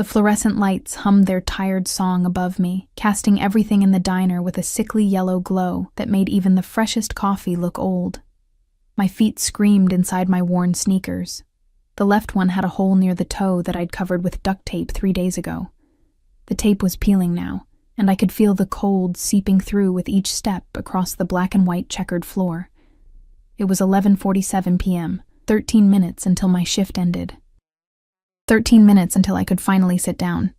The fluorescent lights hummed their tired song above me, casting everything in the diner with a sickly yellow glow that made even the freshest coffee look old. My feet screamed inside my worn sneakers. The left one had a hole near the toe that I'd covered with duct tape 3 days ago. The tape was peeling now, and I could feel the cold seeping through with each step across the black and white checkered floor. It was 11:47 p.m., 13 minutes until my shift ended. 13 minutes until I could finally sit down.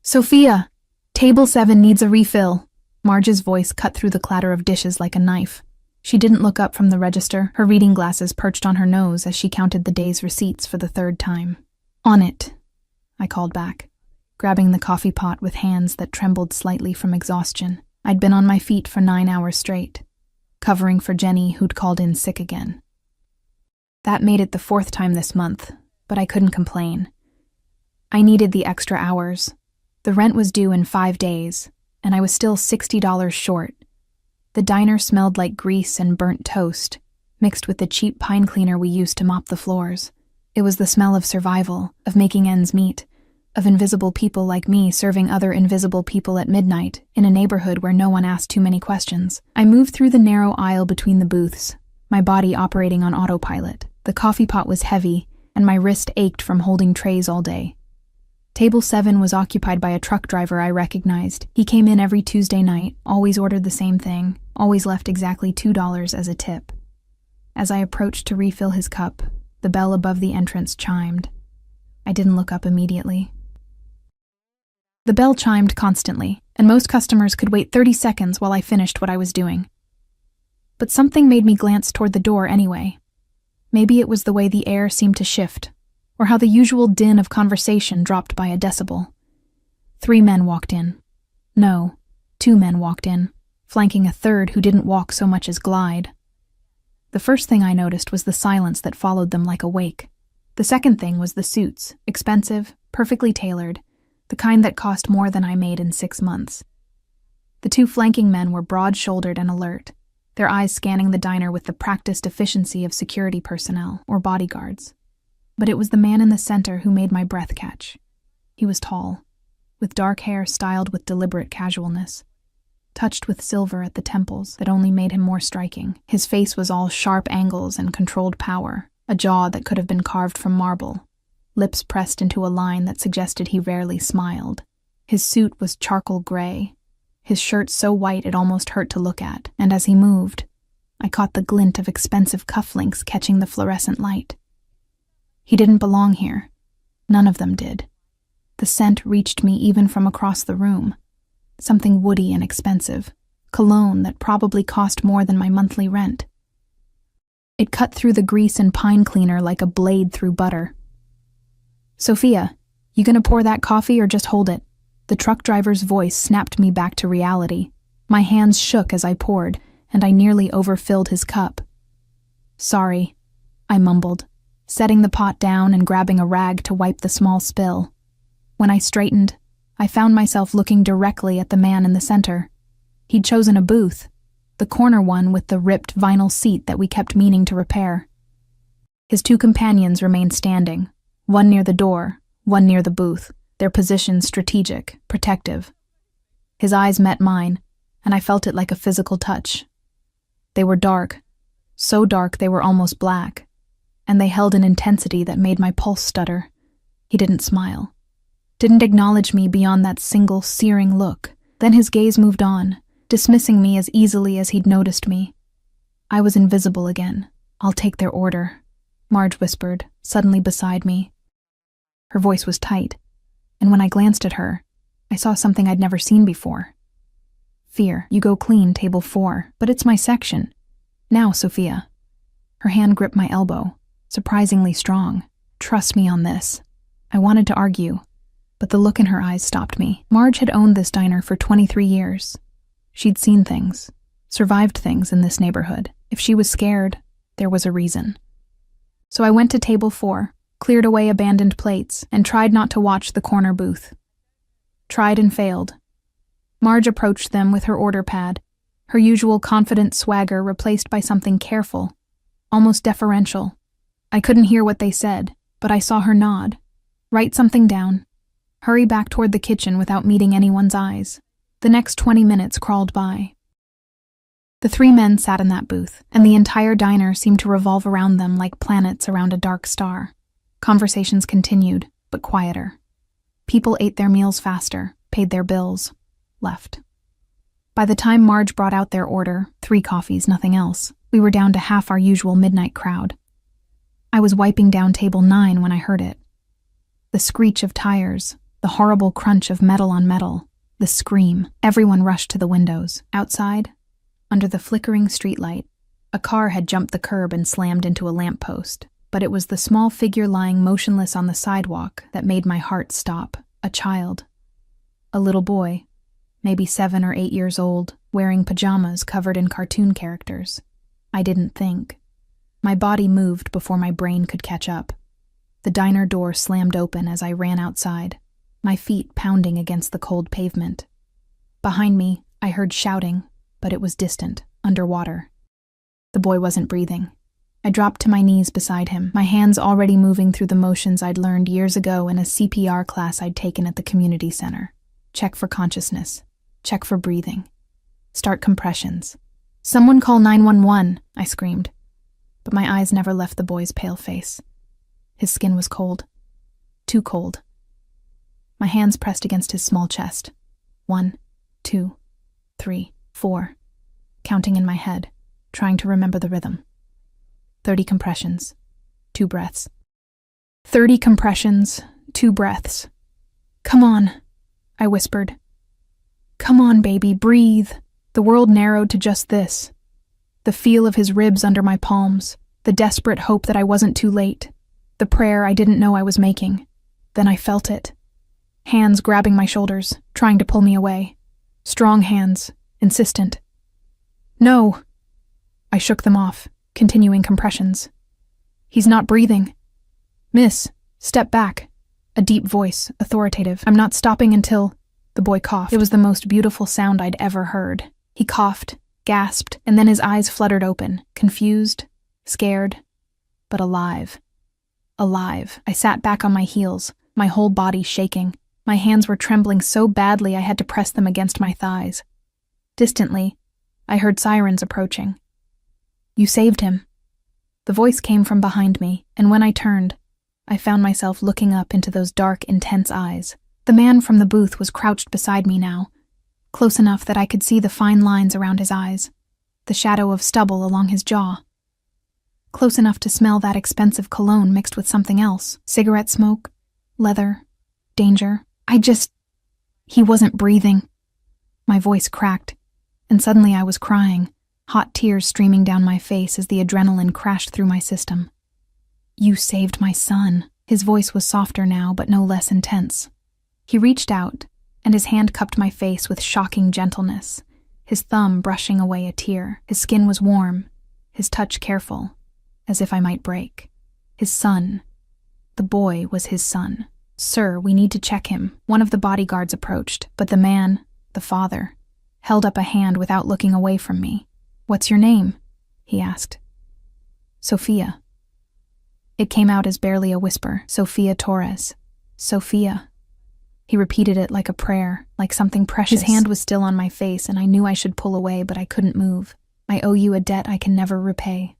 "Sophia, table 7 needs a refill." Marge's voice cut through the clatter of dishes like a knife. She didn't look up from the register, her reading glasses perched on her nose as she counted the day's receipts for the 3rd time. "On it," I called back, grabbing the coffee pot with hands that trembled slightly from exhaustion. I'd been on my feet for 9 hours straight, covering for Jenny, who'd called in sick again. That made it the 4th time this month, but I couldn't complain. I needed the extra hours. The rent was due in 5 days, and I was still $60 short. The diner smelled like grease and burnt toast, mixed with the cheap pine cleaner we used to mop the floors. It was the smell of survival, of making ends meet, of invisible people like me serving other invisible people at midnight in a neighborhood where no one asked too many questions. I moved through the narrow aisle between the booths, my body operating on autopilot. The coffee pot was heavy, and my wrist ached from holding trays all day. Table 7 was occupied by a truck driver I recognized. He came in every Tuesday night, always ordered the same thing, always left exactly $2 as a tip. As I approached to refill his cup, the bell above the entrance chimed. I didn't look up immediately. The bell chimed constantly, and most customers could wait 30 seconds while I finished what I was doing. But something made me glance toward the door anyway. Maybe it was the way the air seemed to shift, or how the usual din of conversation dropped by a decibel. 3 men walked in. No, 2 men walked in, flanking a third who didn't walk so much as glide. The first thing I noticed was the silence that followed them like a wake. The second thing was the suits, expensive, perfectly tailored, the kind that cost more than I made in 6 months. The 2 flanking men were broad-shouldered and alert, their eyes scanning the diner with the practiced efficiency of security personnel or bodyguards. But it was the man in the center who made my breath catch. He was tall, with dark hair styled with deliberate casualness, touched with silver at the temples that only made him more striking. His face was all sharp angles and controlled power, a jaw that could have been carved from marble, lips pressed into a line that suggested he rarely smiled. His suit was charcoal gray, his shirt so white it almost hurt to look at, and as he moved, I caught the glint of expensive cufflinks catching the fluorescent light. He didn't belong here. None of them did. The scent reached me even from across the room. Something woody and expensive, cologne that probably cost more than my monthly rent. It cut through the grease and pine cleaner like a blade through butter. "Sophia, you gonna pour that coffee or just hold it?" The truck driver's voice snapped me back to reality. My hands shook as I poured, and I nearly overfilled his cup. "Sorry," I mumbled, setting the pot down and grabbing a rag to wipe the small spill. When I straightened, I found myself looking directly at the man in the center. He'd chosen a booth, the corner one with the ripped vinyl seat that we kept meaning to repair. His 2 companions remained standing, one near the door, one near the booth, their positions strategic, protective. His eyes met mine, and I felt it like a physical touch. They were dark, so dark they were almost black, and they held an intensity that made my pulse stutter. He didn't smile, didn't acknowledge me beyond that single, searing look. Then his gaze moved on, dismissing me as easily as he'd noticed me. I was invisible again. "I'll take their order," Marge whispered, suddenly beside me. Her voice was tight, and when I glanced at her, I saw something I'd never seen before. "Fear, you go clean table 4, but it's my section. Now, Sophia." Her hand gripped my elbow, surprisingly strong. "Trust me on this." I wanted to argue, but the look in her eyes stopped me. Marge had owned this diner for 23 years. She'd seen things, survived things in this neighborhood. If she was scared, there was a reason. So I went to table 4, cleared away abandoned plates, and tried not to watch the corner booth. Tried and failed. Marge approached them with her order pad, her usual confident swagger replaced by something careful, almost deferential. I couldn't hear what they said, but I saw her nod, write something down, hurry back toward the kitchen without meeting anyone's eyes. The next 20 minutes crawled by. The three men sat in that booth, and the entire diner seemed to revolve around them like planets around a dark star. Conversations continued, but quieter. People ate their meals faster, paid their bills, left. By the time Marge brought out their order, 3 coffees, nothing else, we were down to half our usual midnight crowd. I was wiping down table 9 when I heard it. The screech of tires, the horrible crunch of metal on metal, the scream. Everyone rushed to the windows. Outside, under the flickering streetlight, a car had jumped the curb and slammed into a lamppost, but it was the small figure lying motionless on the sidewalk that made my heart stop. A child. A little boy, maybe 7 or 8 years old, wearing pajamas covered in cartoon characters. I didn't think. My body moved before my brain could catch up. The diner door slammed open as I ran outside, my feet pounding against the cold pavement. Behind me, I heard shouting, but it was distant, underwater. The boy wasn't breathing. I dropped to my knees beside him, my hands already moving through the motions I'd learned years ago in a CPR class I'd taken at the community center. Check for consciousness. Check for breathing. Start compressions. "Someone call 911, I screamed. But my eyes never left the boy's pale face. His skin was cold. Too cold. My hands pressed against his small chest. 1, 2, 3, 4. Counting in my head, trying to remember the rhythm. 30 compressions. 2 breaths. 30 compressions. 2 breaths. "Come on," I whispered. "Come on, baby, breathe." The world narrowed to just this. The feel of his ribs under my palms, the desperate hope that I wasn't too late, the prayer I didn't know I was making. Then I felt it. Hands grabbing my shoulders, trying to pull me away. Strong hands, insistent. "No." I shook them off, continuing compressions. "He's not breathing." "Miss, step back." A deep voice, authoritative. "I'm not stopping until—" The boy coughed. It was the most beautiful sound I'd ever heard. He coughed, gasped, and then his eyes fluttered open, confused, scared, but alive. Alive. I sat back on my heels, my whole body shaking. My hands were trembling so badly I had to press them against my thighs. Distantly, I heard sirens approaching. "You saved him." The voice came from behind me, and when I turned, I found myself looking up into those dark, intense eyes. The man from the booth was crouched beside me now, close enough that I could see the fine lines around his eyes, the shadow of stubble along his jaw. Close enough to smell that expensive cologne mixed with something else. Cigarette smoke, leather, danger. He wasn't breathing. My voice cracked, and suddenly I was crying, hot tears streaming down my face as the adrenaline crashed through my system. "You saved my son." His voice was softer now, but no less intense. He reached out, and his hand cupped my face with shocking gentleness, his thumb brushing away a tear. His skin was warm, his touch careful, as if I might break. His son. The boy was his son. "Sir, we need to check him." One of the bodyguards approached, but the man, the father, held up a hand without looking away from me. "What's your name?" he asked. "Sophia." It came out as barely a whisper. "Sophia Torres. Sophia." He repeated it like a prayer, like something precious. His hand was still on my face, and I knew I should pull away, but I couldn't move. I owe you a debt I can never repay.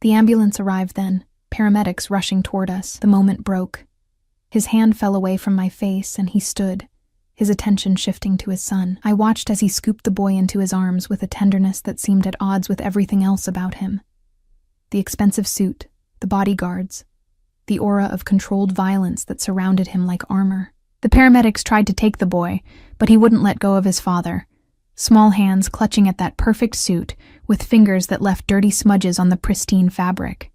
The ambulance arrived then, paramedics rushing toward us. The moment broke. His hand fell away from my face, and he stood, his attention shifting to his son. I watched as he scooped the boy into his arms with a tenderness that seemed at odds with everything else about him. The expensive suit, the bodyguards, the aura of controlled violence that surrounded him like armor. The paramedics tried to take the boy, but he wouldn't let go of his father, small hands clutching at that perfect suit with fingers that left dirty smudges on the pristine fabric.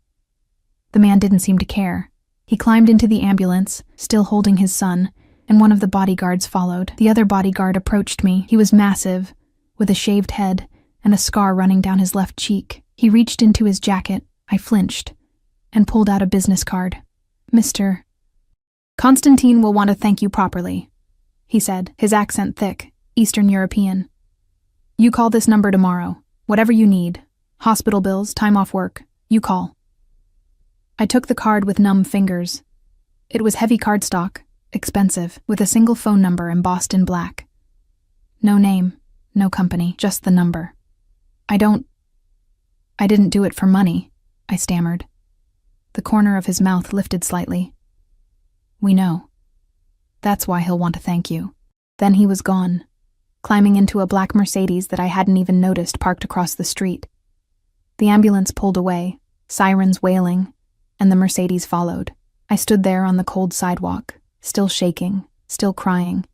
The man didn't seem to care. He climbed into the ambulance, still holding his son, and one of the bodyguards followed. The other bodyguard approached me. He was massive, with a shaved head and a scar running down his left cheek. He reached into his jacket. I flinched and pulled out a business card. "Mr. Constantine will want to thank you properly," he said, his accent thick, Eastern European. "You call this number tomorrow. Whatever you need. Hospital bills, time off work. You call." I took the card with numb fingers. It was heavy cardstock, expensive, with a single phone number embossed in black. No name, no company, just the number. I didn't do it for money, I stammered. The corner of his mouth lifted slightly. We know. That's why he'll want to thank you. Then he was gone, climbing into a black Mercedes that I hadn't even noticed parked across the street. The ambulance pulled away, sirens wailing, and the Mercedes followed. I stood there on the cold sidewalk, still shaking, still crying,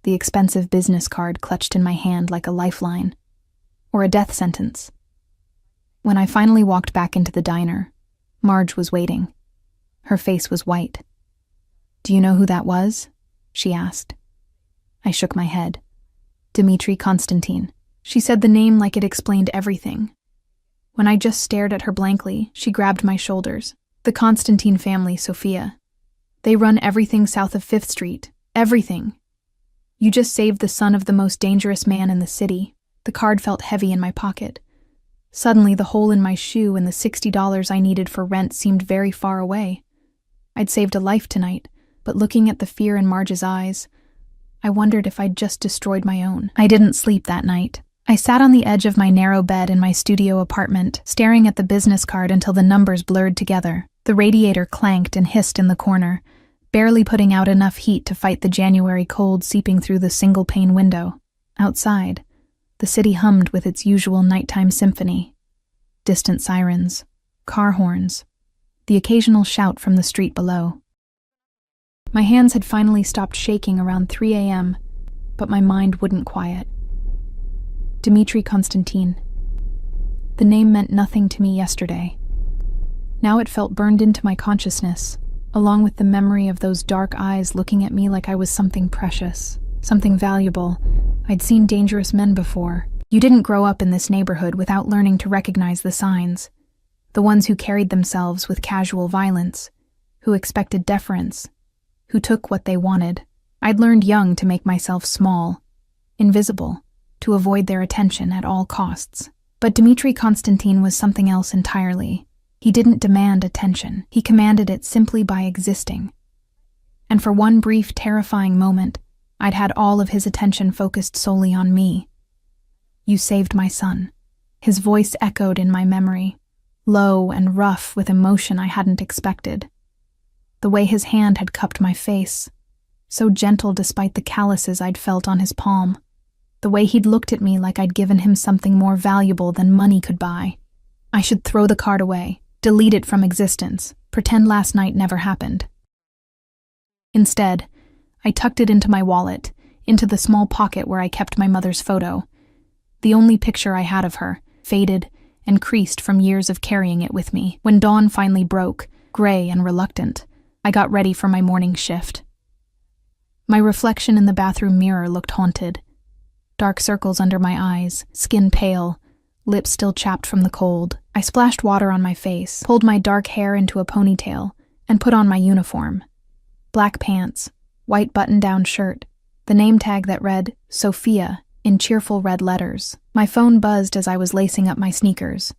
the expensive business card clutched in my hand like a lifeline, or a death sentence. When I finally walked back into the diner, Marge was waiting. Her face was white. "Do you know who that was?" she asked. I shook my head. "Dmitri Konstantin." She said the name like it explained everything. When I just stared at her blankly, she grabbed my shoulders. "The Konstantin family, Sophia. They run everything south of 5th Street. Everything. You just saved the son of the most dangerous man in the city." The card felt heavy in my pocket. Suddenly, the hole in my shoe and the $60 I needed for rent seemed very far away. I'd saved a life tonight, but looking at the fear in Marge's eyes, I wondered if I'd just destroyed my own. I didn't sleep that night. I sat on the edge of my narrow bed in my studio apartment, staring at the business card until the numbers blurred together. The radiator clanked and hissed in the corner, barely putting out enough heat to fight the January cold seeping through the single-pane window. Outside, the city hummed with its usual nighttime symphony. Distant sirens, car horns, the occasional shout from the street below. My hands had finally stopped shaking around 3 a.m., but my mind wouldn't quiet. Dmitri Konstantin. The name meant nothing to me yesterday. Now it felt burned into my consciousness, along with the memory of those dark eyes looking at me like I was something precious, something valuable. I'd seen dangerous men before. You didn't grow up in this neighborhood without learning to recognize the signs. The ones who carried themselves with casual violence, who expected deference, who took what they wanted. I'd learned young to make myself small, invisible, to avoid their attention at all costs. But Dmitri Konstantin was something else entirely. He didn't demand attention. He commanded it simply by existing. And for one brief, terrifying moment, I'd had all of his attention focused solely on me. "You saved my son." His voice echoed in my memory, low and rough with emotion I hadn't expected. The way his hand had cupped my face, so gentle despite the calluses I'd felt on his palm. The way he'd looked at me like I'd given him something more valuable than money could buy. I should throw the card away, delete it from existence, pretend last night never happened. Instead, I tucked it into my wallet, into the small pocket where I kept my mother's photo. The only picture I had of her, faded and creased from years of carrying it with me. When dawn finally broke, gray and reluctant, I got ready for my morning shift. My reflection in the bathroom mirror looked haunted. Dark circles under my eyes, skin pale, lips still chapped from the cold. I splashed water on my face, pulled my dark hair into a ponytail, and put on my uniform. Black pants, white button-down shirt, the name tag that read, Sophia, in cheerful red letters. My phone buzzed as I was lacing up my sneakers.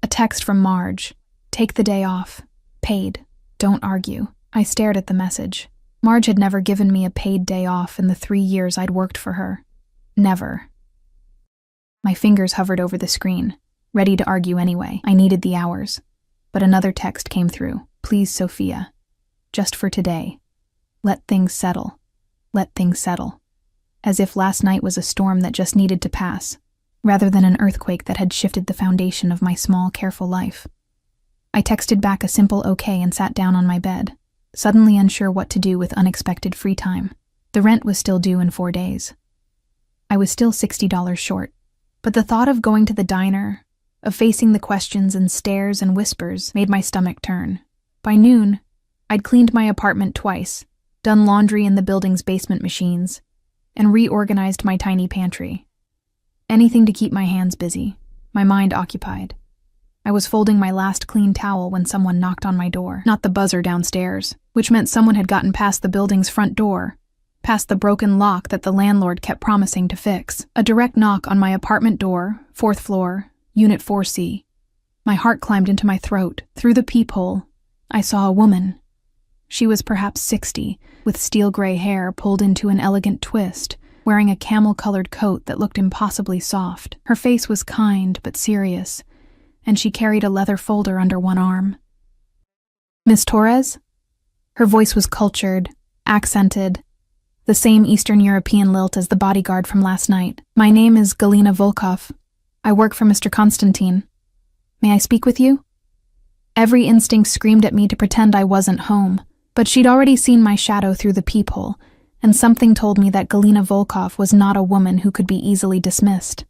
A text from Marge. "Take the day off. Paid. Don't argue." I stared at the message. Marge had never given me a paid day off in the 3 years I'd worked for her. Never. My fingers hovered over the screen, ready to argue anyway. I needed the hours. But another text came through. "Please, Sophia. Just for today. Let things settle. Let things settle." As if last night was a storm that just needed to pass, rather than an earthquake that had shifted the foundation of my small, careful life. I texted back a simple okay and sat down on my bed, suddenly unsure what to do with unexpected free time. The rent was still due in 4 days. I was still $60 short, but the thought of going to the diner, of facing the questions and stares and whispers, made my stomach turn. By noon, I'd cleaned my apartment twice, done laundry in the building's basement machines, and reorganized my tiny pantry. Anything to keep my hands busy, my mind occupied. I was folding my last clean towel when someone knocked on my door. Not the buzzer downstairs, which meant someone had gotten past the building's front door, past the broken lock that the landlord kept promising to fix. A direct knock on my apartment door, 4th floor, Unit 4C. My heart climbed into my throat. Through the peephole, I saw a woman. She was perhaps 60, with steel-gray hair pulled into an elegant twist, wearing a camel-colored coat that looked impossibly soft. Her face was kind but serious, and she carried a leather folder under one arm. "Miss Torres?" Her voice was cultured, accented, the same Eastern European lilt as the bodyguard from last night. "My name is Galina Volkov. I work for Mr. Constantine. May I speak with you?" Every instinct screamed at me to pretend I wasn't home, but she'd already seen my shadow through the peephole, and something told me that Galina Volkov was not a woman who could be easily dismissed.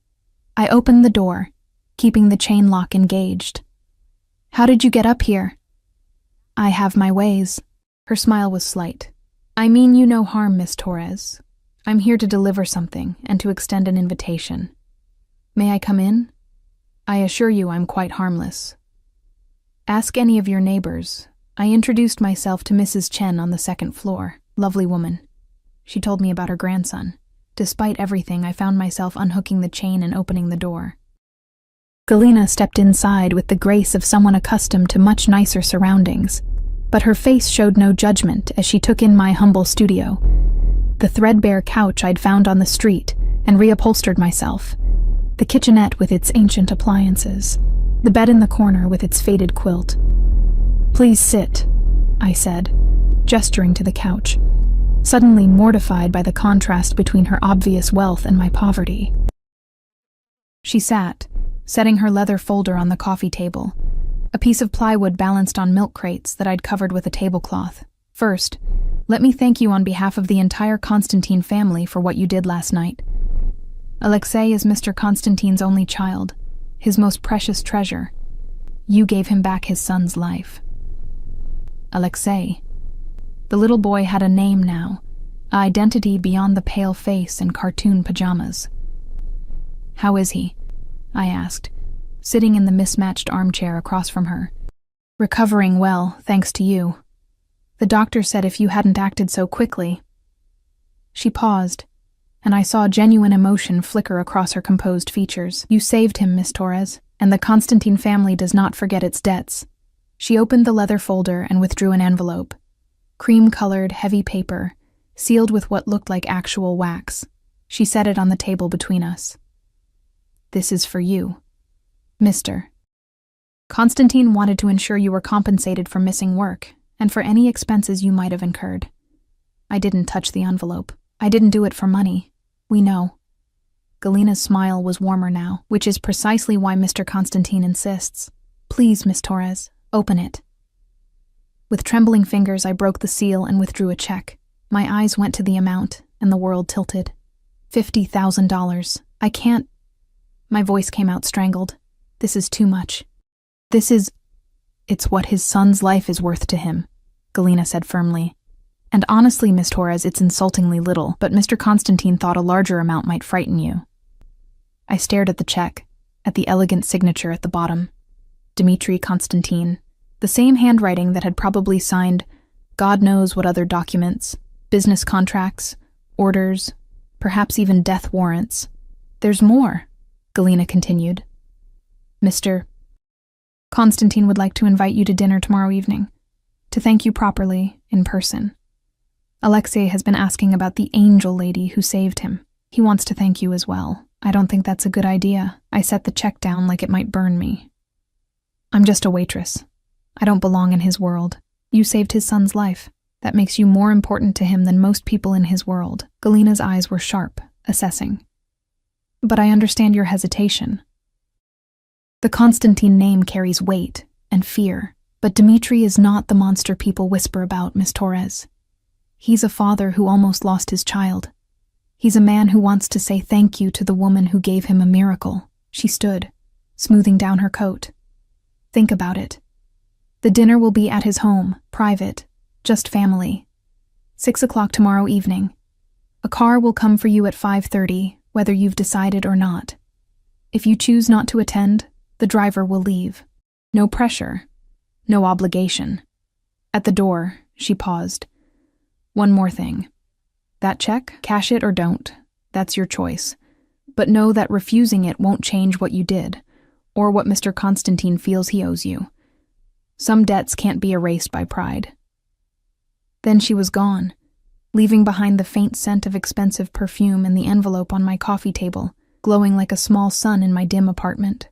I opened the door, keeping the chain lock engaged. "How did you get up here?" "I have my ways." Her smile was slight. "I mean you no harm, Miss Torres. I'm here to deliver something and to extend an invitation. May I come in? I assure you I'm quite harmless. Ask any of your neighbors. I introduced myself to Mrs. Chen on the second floor. Lovely woman. She told me about her grandson. Despite everything, I found myself unhooking the chain and opening the door." Galina stepped inside with the grace of someone accustomed to much nicer surroundings, but her face showed no judgment as she took in my humble studio, the threadbare couch I'd found on the street, and reupholstered myself, the kitchenette with its ancient appliances, the bed in the corner with its faded quilt. "Please sit," I said, gesturing to the couch, suddenly mortified by the contrast between her obvious wealth and my poverty. She sat, setting her leather folder on the coffee table, a piece of plywood balanced on milk crates that I'd covered with a tablecloth. "First, let me thank you on behalf of the entire Constantine family for what you did last night. Alexei is Mr. Constantine's only child, his most precious treasure. You gave him back his son's life." Alexei. The little boy had a name now, an identity beyond the pale face and cartoon pajamas. "How is he?" I asked, sitting in the mismatched armchair across from her. "Recovering well, thanks to you. The doctor said if you hadn't acted so quickly." She paused, and I saw genuine emotion flicker across her composed features. "You saved him, Miss Torres, and the Constantine family does not forget its debts." She opened the leather folder and withdrew an envelope. Cream-colored, heavy paper, sealed with what looked like actual wax. She set it on the table between us. "This is for you, Mr. Constantine wanted to ensure you were compensated for missing work and for any expenses you might have incurred." I didn't touch the envelope. "I didn't do it for money. We know." Galina's smile was warmer now, which is precisely why Mr. Constantine insists. "Please, Miss Torres, open it." With trembling fingers, I broke the seal and withdrew a check. My eyes went to the amount, and the world tilted. $50,000. I can't. My voice came out strangled. "This is too much. It's what his son's life is worth to him," Galina said firmly. "And honestly, Miss Torres, it's insultingly little, but Mr. Constantine thought a larger amount might frighten you." I stared at the check, at the elegant signature at the bottom. Dmitri Constantine, the same handwriting that had probably signed God knows what other documents, business contracts, orders, perhaps even death warrants. "There's more," Galina continued. "Mr. Constantine would like to invite you to dinner tomorrow evening, to thank you properly, in person. Alexei has been asking about the angel lady who saved him. He wants to thank you as well. I don't think that's a good idea." I set the check down like it might burn me. "I'm just a waitress. I don't belong in his world. You saved his son's life. That makes you more important to him than most people in his world." Galina's eyes were sharp, assessing. "But I understand your hesitation. The Constantine name carries weight and fear, but Dmitri is not the monster people whisper about, Miss Torres. He's a father who almost lost his child. He's a man who wants to say thank you to the woman who gave him a miracle." She stood, smoothing down her coat. "Think about it. The dinner will be at his home, private, just family. 6 o'clock tomorrow evening. A car will come for you at 5:30, whether you've decided or not. If you choose not to attend, the driver will leave. No pressure, no obligation." At the door, she paused. "One more thing. That check, cash it or don't. That's your choice. But know that refusing it won't change what you did, or what Mr. Constantine feels he owes you. Some debts can't be erased by pride." Then she was gone, leaving behind the faint scent of expensive perfume in the envelope on my coffee table, glowing like a small sun in my dim apartment.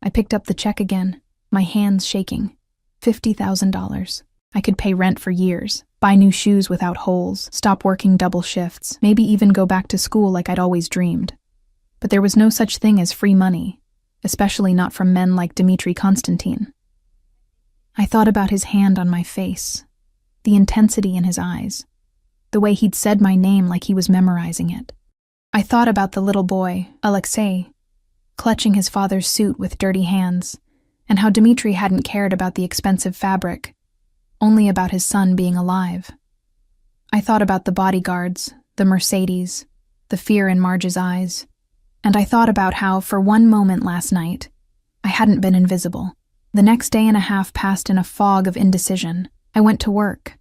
I picked up the check again, my hands shaking. $50,000. I could pay rent for years, buy new shoes without holes, stop working double shifts, maybe even go back to school like I'd always dreamed. But there was no such thing as free money, especially not from men like Dmitri Konstantin. I thought about his hand on my face, the intensity in his eyes, the way he'd said my name like he was memorizing it. I thought about the little boy, Alexei, clutching his father's suit with dirty hands, and how Dmitri hadn't cared about the expensive fabric, only about his son being alive. I thought about the bodyguards, the Mercedes, the fear in Marge's eyes, and I thought about how, for one moment last night, I hadn't been invisible. The next day and a half passed in a fog of indecision. I went to work.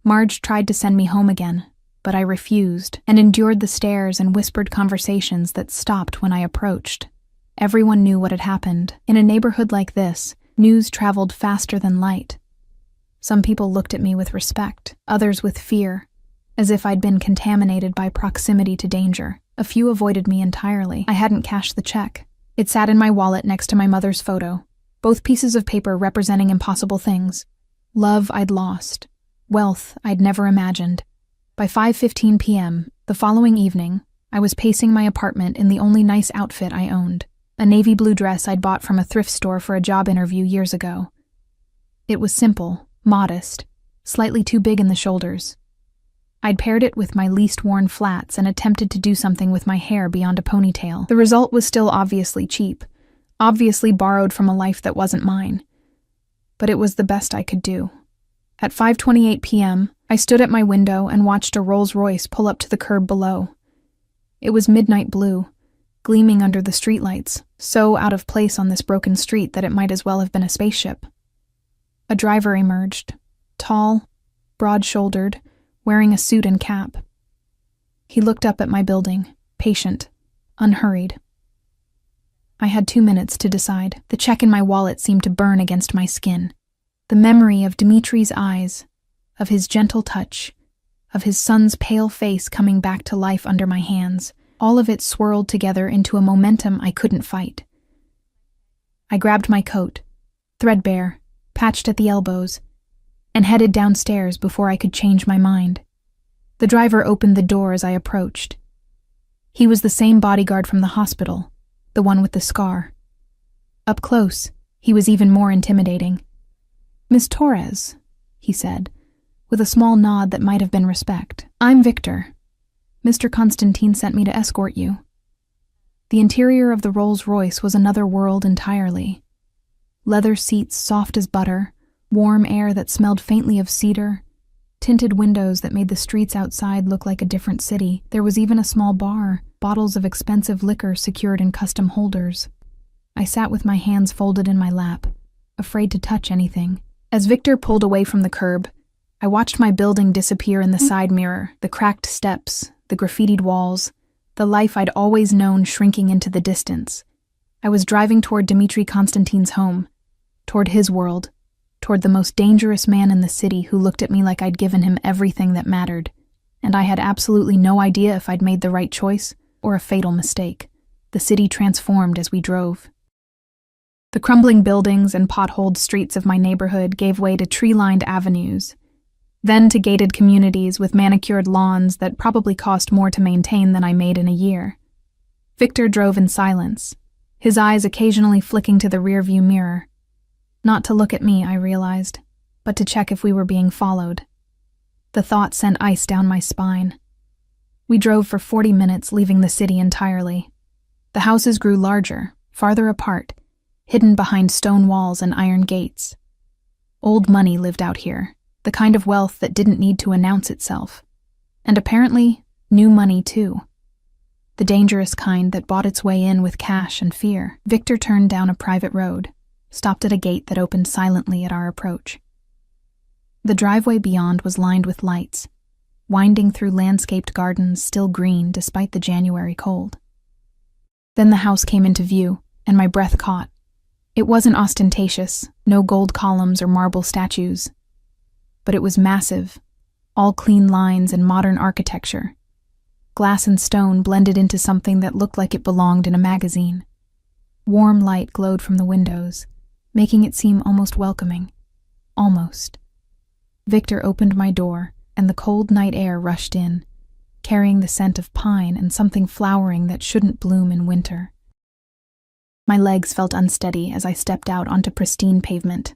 Marge tried to send me home again, but I refused and endured the stares and whispered conversations that stopped when I approached. Everyone knew what had happened. In a neighborhood like this, news traveled faster than light. Some people looked at me with respect, others with fear, as if I'd been contaminated by proximity to danger. A few avoided me entirely. I hadn't cashed the check. It sat in my wallet next to my mother's photo, both pieces of paper representing impossible things. Love I'd lost. Wealth I'd never imagined. By 5:15 p.m., the following evening, I was pacing my apartment in the only nice outfit I owned, a navy blue dress I'd bought from a thrift store for a job interview years ago. It was simple, modest, slightly too big in the shoulders. I'd paired it with my least worn flats and attempted to do something with my hair beyond a ponytail. The result was still obviously cheap, obviously borrowed from a life that wasn't mine. But it was the best I could do. At 5:28 p.m., I stood at my window and watched a Rolls-Royce pull up to the curb below. It was midnight blue, gleaming under the streetlights, so out of place on this broken street that it might as well have been a spaceship. A driver emerged, tall, broad-shouldered, wearing a suit and cap. He looked up at my building, patient, unhurried. I had 2 minutes to decide. The check in my wallet seemed to burn against my skin. The memory of Dmitri's eyes, of his gentle touch, of his son's pale face coming back to life under my hands, all of it swirled together into a momentum I couldn't fight. I grabbed my coat, threadbare, patched at the elbows, and headed downstairs before I could change my mind. The driver opened the door as I approached. He was the same bodyguard from the hospital, the one with the scar. Up close, he was even more intimidating. "Miss Torres," he said, with a small nod that might have been respect. "I'm Victor. Mr. Konstantin sent me to escort you." The interior of the Rolls-Royce was another world entirely. Leather seats soft as butter, warm air that smelled faintly of cedar, tinted windows that made the streets outside look like a different city. There was even a small bar, bottles of expensive liquor secured in custom holders. I sat with my hands folded in my lap, afraid to touch anything. As Victor pulled away from the curb, I watched my building disappear in the side mirror, the cracked steps, the graffitied walls, the life I'd always known shrinking into the distance. I was driving toward Dmitri Konstantin's home, toward his world, toward the most dangerous man in the city who looked at me like I'd given him everything that mattered, and I had absolutely no idea if I'd made the right choice or a fatal mistake. The city transformed as we drove. The crumbling buildings and potholed streets of my neighborhood gave way to tree-lined avenues, then to gated communities with manicured lawns that probably cost more to maintain than I made in a year. Victor drove in silence, his eyes occasionally flicking to the rearview mirror. Not to look at me, I realized, but to check if we were being followed. The thought sent ice down my spine. We drove for 40 minutes, leaving the city entirely. The houses grew larger, farther apart, hidden behind stone walls and iron gates. Old money lived out here, the kind of wealth that didn't need to announce itself. And apparently, new money too. The dangerous kind that bought its way in with cash and fear. Victor turned down a private road, stopped at a gate that opened silently at our approach. The driveway beyond was lined with lights, winding through landscaped gardens still green despite the January cold. Then the house came into view, and my breath caught. It wasn't ostentatious, no gold columns or marble statues. But it was massive, all clean lines and modern architecture. Glass and stone blended into something that looked like it belonged in a magazine. Warm light glowed from the windows, making it seem almost welcoming. Almost. Victor opened my door, and the cold night air rushed in, carrying the scent of pine and something flowering that shouldn't bloom in winter. My legs felt unsteady as I stepped out onto pristine pavement.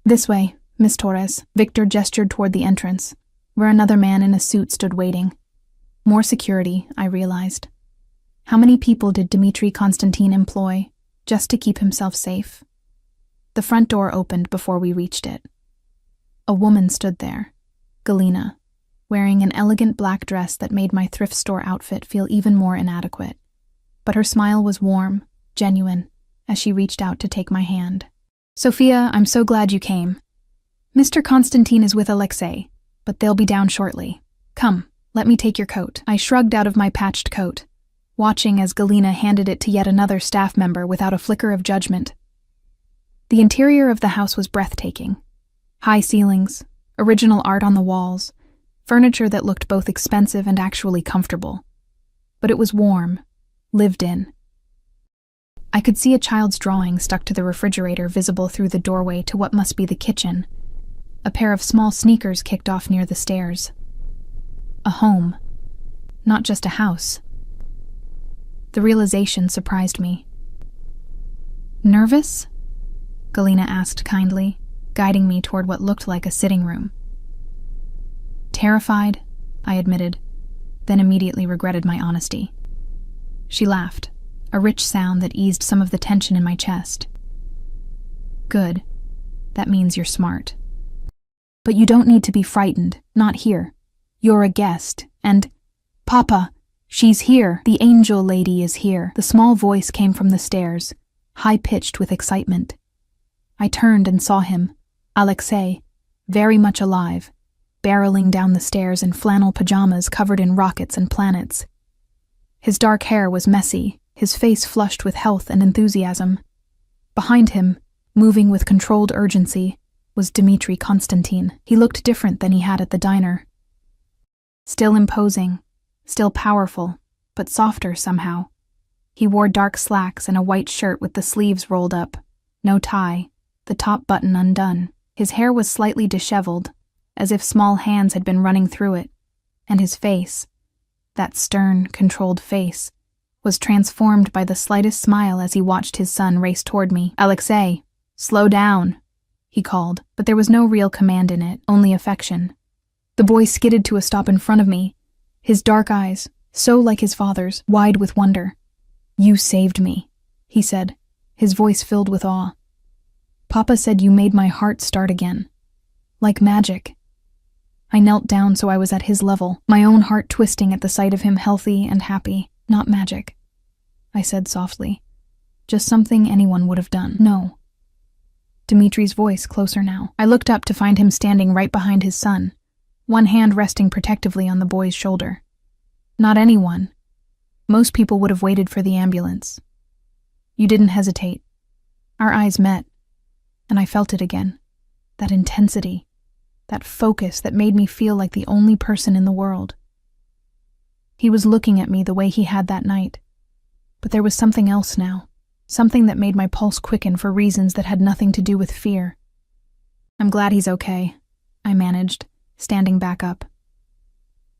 "This way, Miss Torres." Victor gestured toward the entrance, where another man in a suit stood waiting. More security, I realized. How many people did Dmitri Konstantin employ, just to keep himself safe? The front door opened before we reached it. A woman stood there, Galina, wearing an elegant black dress that made my thrift store outfit feel even more inadequate. But her smile was warm, genuine, as she reached out to take my hand. "Sophia, I'm so glad you came. Mr. Konstantin is with Alexei, but they'll be down shortly. Come, let me take your coat." I shrugged out of my patched coat, watching as Galina handed it to yet another staff member without a flicker of judgment. The interior of the house was breathtaking. High ceilings, original art on the walls, furniture that looked both expensive and actually comfortable. But it was warm, lived in. I could see a child's drawing stuck to the refrigerator visible through the doorway to what must be the kitchen. A pair of small sneakers kicked off near the stairs. A home, not just a house. The realization surprised me. "Nervous?" Galina asked kindly, guiding me toward what looked like a sitting room. "Terrified," I admitted, then immediately regretted my honesty. She laughed, a rich sound that eased some of the tension in my chest. "Good. That means you're smart. But you don't need to be frightened, not here. You're a guest, and... Papa, she's here. The angel lady is here." The small voice came from the stairs, high-pitched with excitement. I turned and saw him, Alexei, very much alive, barreling down the stairs in flannel pajamas covered in rockets and planets. His dark hair was messy, his face flushed with health and enthusiasm. Behind him, moving with controlled urgency, was Dmitri Konstantin. He looked different than he had at the diner. Still imposing, still powerful, but softer somehow. He wore dark slacks and a white shirt with the sleeves rolled up, no tie, the top button undone. His hair was slightly disheveled, as if small hands had been running through it, and his face, that stern, controlled face, was transformed by the slightest smile as he watched his son race toward me. "Alexei, slow down," he called, but there was no real command in it, only affection. The boy skidded to a stop in front of me, his dark eyes, so like his father's, wide with wonder. "You saved me," he said, his voice filled with awe. "Papa said you made my heart start again. Like magic." I knelt down so I was at his level, my own heart twisting at the sight of him healthy and happy. "Not magic," I said softly. "Just something anyone would have done." "No." Dimitri's voice closer now. I looked up to find him standing right behind his son, one hand resting protectively on the boy's shoulder. "Not anyone. Most people would have waited for the ambulance. You didn't hesitate." Our eyes met, and I felt it again. That intensity, that focus that made me feel like the only person in the world. He was looking at me the way he had that night, but there was something else now, something that made my pulse quicken for reasons that had nothing to do with fear. "I'm glad he's okay," I managed, standing back up.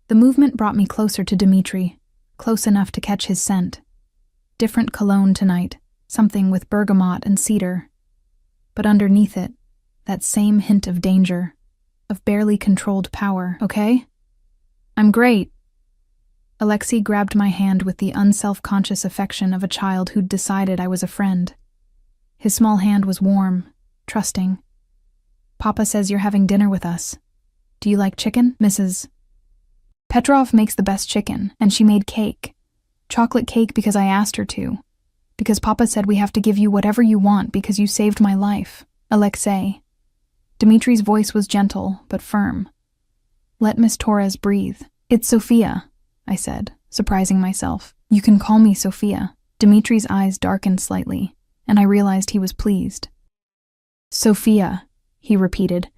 The movement brought me closer to Dmitri, close enough to catch his scent. Different cologne tonight, something with bergamot and cedar. But underneath it, that same hint of danger, of barely controlled power. "Okay?" "I'm great." Alexei grabbed my hand with the unself-conscious affection of a child who'd decided I was a friend. His small hand was warm, trusting. "Papa says you're having dinner with us. Do you like chicken? Mrs. Petrov makes the best chicken, and she made cake. Chocolate cake because I asked her to. Because Papa said we have to give you whatever you want because you saved my life. Alexei." Dimitri's voice was gentle, but firm. "Let Miss Torres breathe." "It's Sophia," I said, surprising myself. "You can call me Sophia." Dimitri's eyes darkened slightly, and I realized he was pleased. "Sophia," he repeated,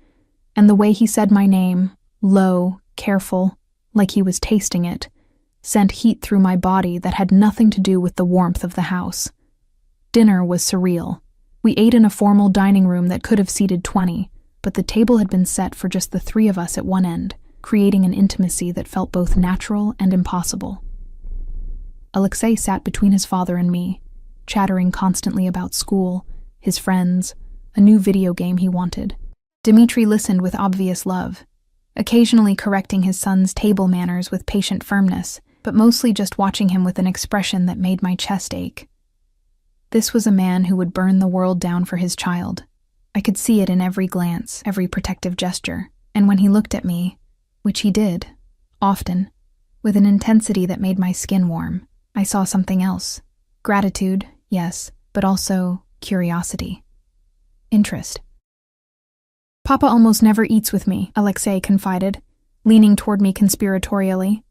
and the way he said my name, low, careful, like he was tasting it, sent heat through my body that had nothing to do with the warmth of the house. Dinner was surreal. We ate in a formal dining room that could have seated 20, but the table had been set for just the three of us at one end, creating an intimacy that felt both natural and impossible. Alexei sat between his father and me, chattering constantly about school, his friends, a new video game he wanted. Dmitri listened with obvious love, occasionally correcting his son's table manners with patient firmness, but mostly just watching him with an expression that made my chest ache. This was a man who would burn the world down for his child. I could see it in every glance, every protective gesture, and when he looked at me, which he did, often, with an intensity that made my skin warm, I saw something else. Gratitude, yes, but also curiosity. Interest. Papa almost never eats with me, Alexei confided, leaning toward me conspiratorially.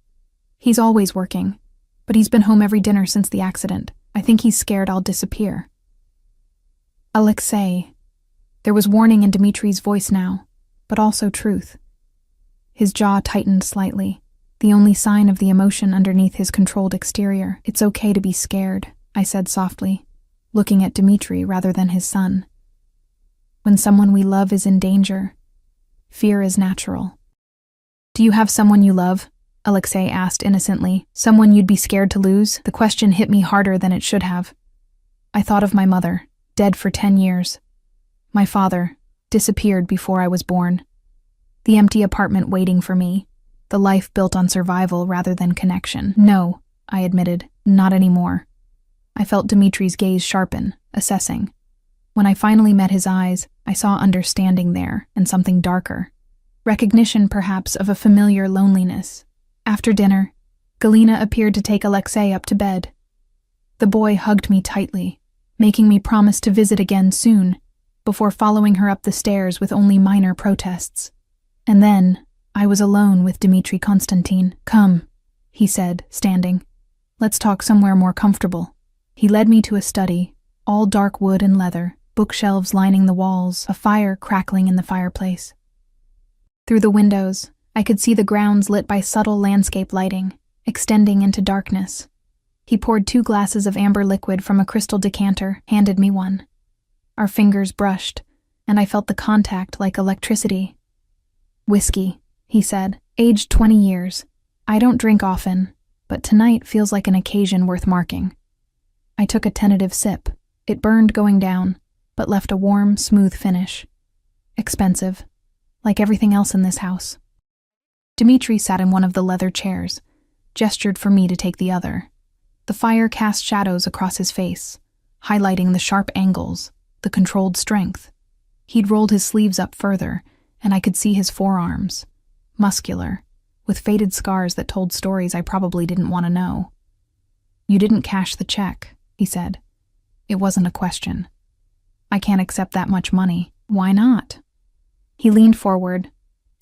He's always working, but he's been home every dinner since the accident. I think he's scared I'll disappear. Alexei. There was warning in Dmitri's voice now, but also truth. His jaw tightened slightly, the only sign of the emotion underneath his controlled exterior. It's okay to be scared, I said softly, looking at Dmitri rather than his son. When someone we love is in danger, fear is natural. Do you have someone you love? Alexei asked innocently. Someone you'd be scared to lose? The question hit me harder than it should have. I thought of my mother, dead for 10 years. My father, disappeared before I was born. The empty apartment waiting for me. The life built on survival rather than connection. No, I admitted, not anymore. I felt Dmitri's gaze sharpen, assessing. When I finally met his eyes, I saw understanding there and something darker. Recognition, perhaps, of a familiar loneliness. After dinner, Galina appeared to take Alexei up to bed. The boy hugged me tightly, making me promise to visit again soon, before following her up the stairs with only minor protests. And then, I was alone with Dmitri Konstantin. Come, he said, standing. Let's talk somewhere more comfortable. He led me to a study, all dark wood and leather, bookshelves lining the walls, a fire crackling in the fireplace. Through the windows, I could see the grounds lit by subtle landscape lighting, extending into darkness. He poured 2 glasses of amber liquid from a crystal decanter, handed me one. Our fingers brushed, and I felt the contact like electricity. Whiskey, he said, aged 20 years. I don't drink often, but tonight feels like an occasion worth marking. I took a tentative sip. It burned going down, but left a warm, smooth finish. Expensive, like everything else in this house. Dmitri sat in one of the leather chairs, gestured for me to take the other. The fire cast shadows across his face, highlighting the sharp angles, the controlled strength. He'd rolled his sleeves up further, and I could see his forearms, muscular, with faded scars that told stories I probably didn't want to know. You didn't cash the check, he said. It wasn't a question. I can't accept that much money. Why not? He leaned forward,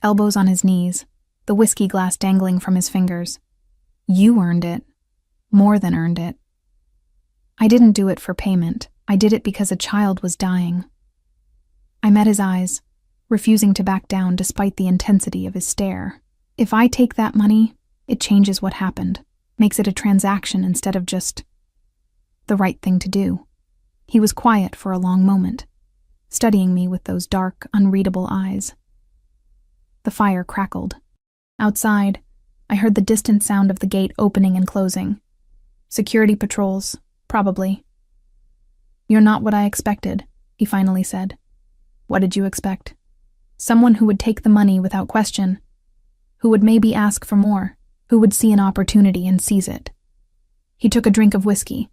elbows on his knees, the whiskey glass dangling from his fingers. You earned it. More than earned it. I didn't do it for payment. I did it because a child was dying. I met his eyes, refusing to back down despite the intensity of his stare. If I take that money, it changes what happened, makes it a transaction instead of just the right thing to do. He was quiet for a long moment, studying me with those dark, unreadable eyes. The fire crackled. Outside, I heard the distant sound of the gate opening and closing. Security patrols, probably. You're not what I expected, he finally said. What did you expect? Someone who would take the money without question, who would maybe ask for more, who would see an opportunity and seize it. He took a drink of whiskey,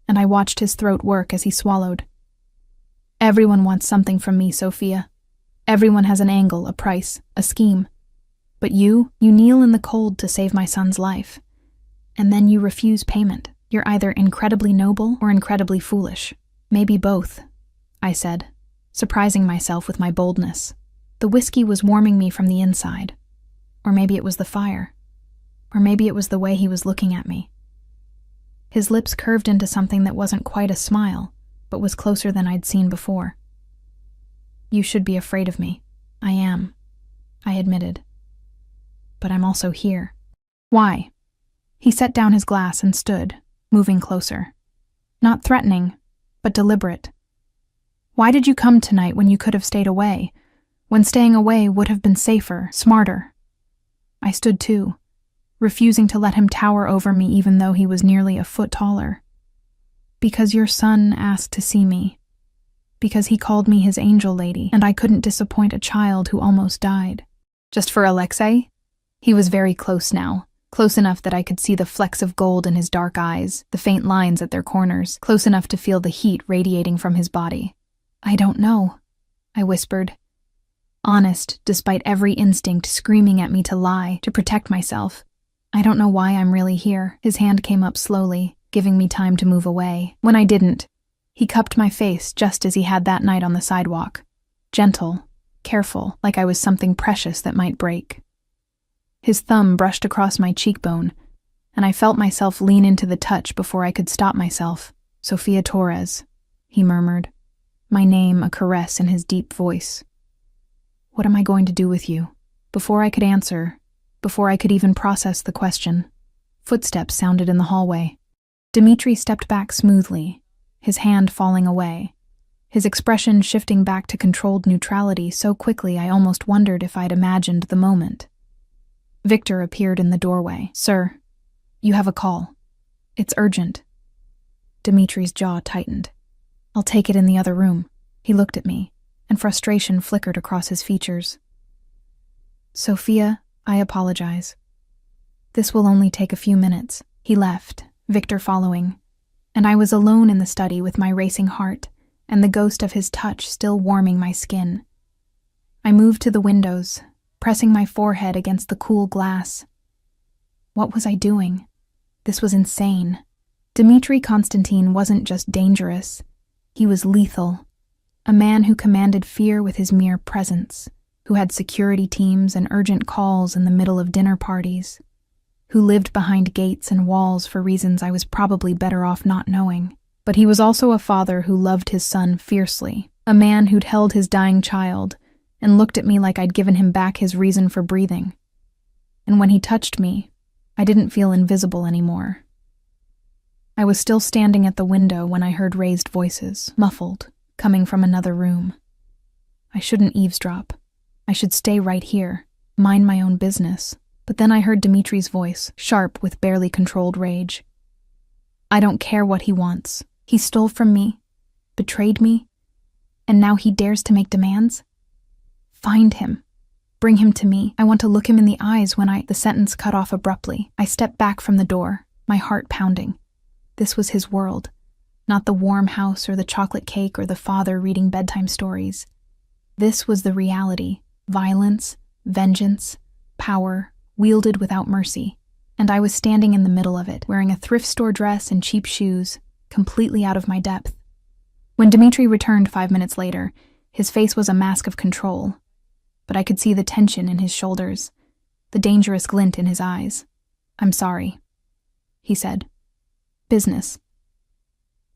and I watched his throat work as he swallowed. Everyone wants something from me, Sophia. Everyone has an angle, a price, a scheme. But you kneel in the cold to save my son's life. And then you refuse payment. You're either incredibly noble or incredibly foolish. Maybe both, I said, surprising myself with my boldness. The whiskey was warming me from the inside. Or maybe it was the fire. Or maybe it was the way he was looking at me. His lips curved into something that wasn't quite a smile, but was closer than I'd seen before. You should be afraid of me. I am, I admitted. but I'm also here. Why? He set down his glass and stood, moving closer. Not threatening, but deliberate. Why did you come tonight when you could have stayed away? When staying away would have been safer, smarter. I stood too, refusing to let him tower over me even though he was nearly a foot taller. Because your son asked to see me. Because he called me his angel lady, and I couldn't disappoint a child who almost died. Just for Alexei? He was very close now, close enough that I could see the flecks of gold in his dark eyes, the faint lines at their corners, close enough to feel the heat radiating from his body. I don't know, I whispered. Honest, despite every instinct screaming at me to lie, to protect myself. I don't know why I'm really here. His hand came up slowly, giving me time to move away. When I didn't, he cupped my face just as he had that night on the sidewalk. Gentle, careful, like I was something precious that might break. His thumb brushed across my cheekbone, and I felt myself lean into the touch before I could stop myself. Sophia Torres, he murmured, my name a caress in his deep voice. What am I going to do with you? Before I could answer, before I could even process the question, footsteps sounded in the hallway. Dmitri stepped back smoothly, his hand falling away, his expression shifting back to controlled neutrality so quickly I almost wondered if I'd imagined the moment. Victor appeared in the doorway. Sir, you have a call. It's urgent. Dmitri's jaw tightened. I'll take it in the other room. He looked at me, and frustration flickered across his features. Sophia, I apologize. This will only take a few minutes. He left, Victor following, and I was alone in the study with my racing heart and the ghost of his touch still warming my skin. I moved to the windows, pressing my forehead against the cool glass. What was I doing? This was insane. Dmitri Konstantin wasn't just dangerous. He was lethal. A man who commanded fear with his mere presence, who had security teams and urgent calls in the middle of dinner parties, who lived behind gates and walls for reasons I was probably better off not knowing. But he was also a father who loved his son fiercely, a man who'd held his dying child and looked at me like I'd given him back his reason for breathing. And when he touched me, I didn't feel invisible anymore. I was still standing at the window when I heard raised voices, muffled, coming from another room. I shouldn't eavesdrop. I should stay right here, mind my own business. But then I heard Dmitri's voice, sharp with barely controlled rage. I don't care what he wants. He stole from me, betrayed me, and now he dares to make demands? Find him. Bring him to me. I want to look him in the eyes when The sentence cut off abruptly. I stepped back from the door, my heart pounding. This was his world, not the warm house or the chocolate cake or the father reading bedtime stories. This was the reality, violence, vengeance, power, wielded without mercy. And I was standing in the middle of it, wearing a thrift store dress and cheap shoes, completely out of my depth. When Dmitri returned 5 minutes later, his face was a mask of control, but I could see the tension in his shoulders, the dangerous glint in his eyes. I'm sorry, he said. Business.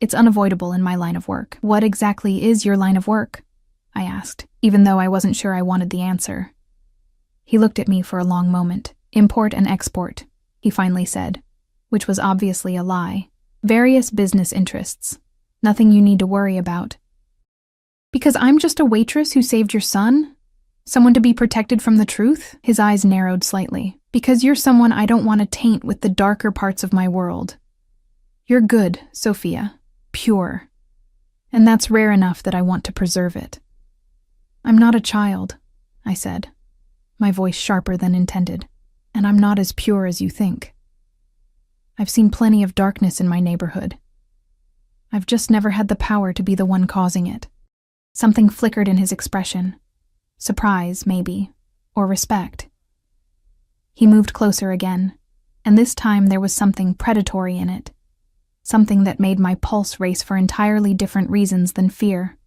It's unavoidable in my line of work. What exactly is your line of work? I asked, even though I wasn't sure I wanted the answer. He looked at me for a long moment. Import and export, he finally said, which was obviously a lie. Various business interests. Nothing you need to worry about. Because I'm just a waitress who saved your son? Someone to be protected from the truth? His eyes narrowed slightly. Because you're someone I don't want to taint with the darker parts of my world. You're good, Sophia. Pure. And that's rare enough that I want to preserve it. I'm not a child, I said, my voice sharper than intended. And I'm not as pure as you think. I've seen plenty of darkness in my neighborhood. I've just never had the power to be the one causing it. Something flickered in his expression. Surprise, maybe, or respect. He moved closer again, and this time there was something predatory in it. Something that made my pulse race for entirely different reasons than fear.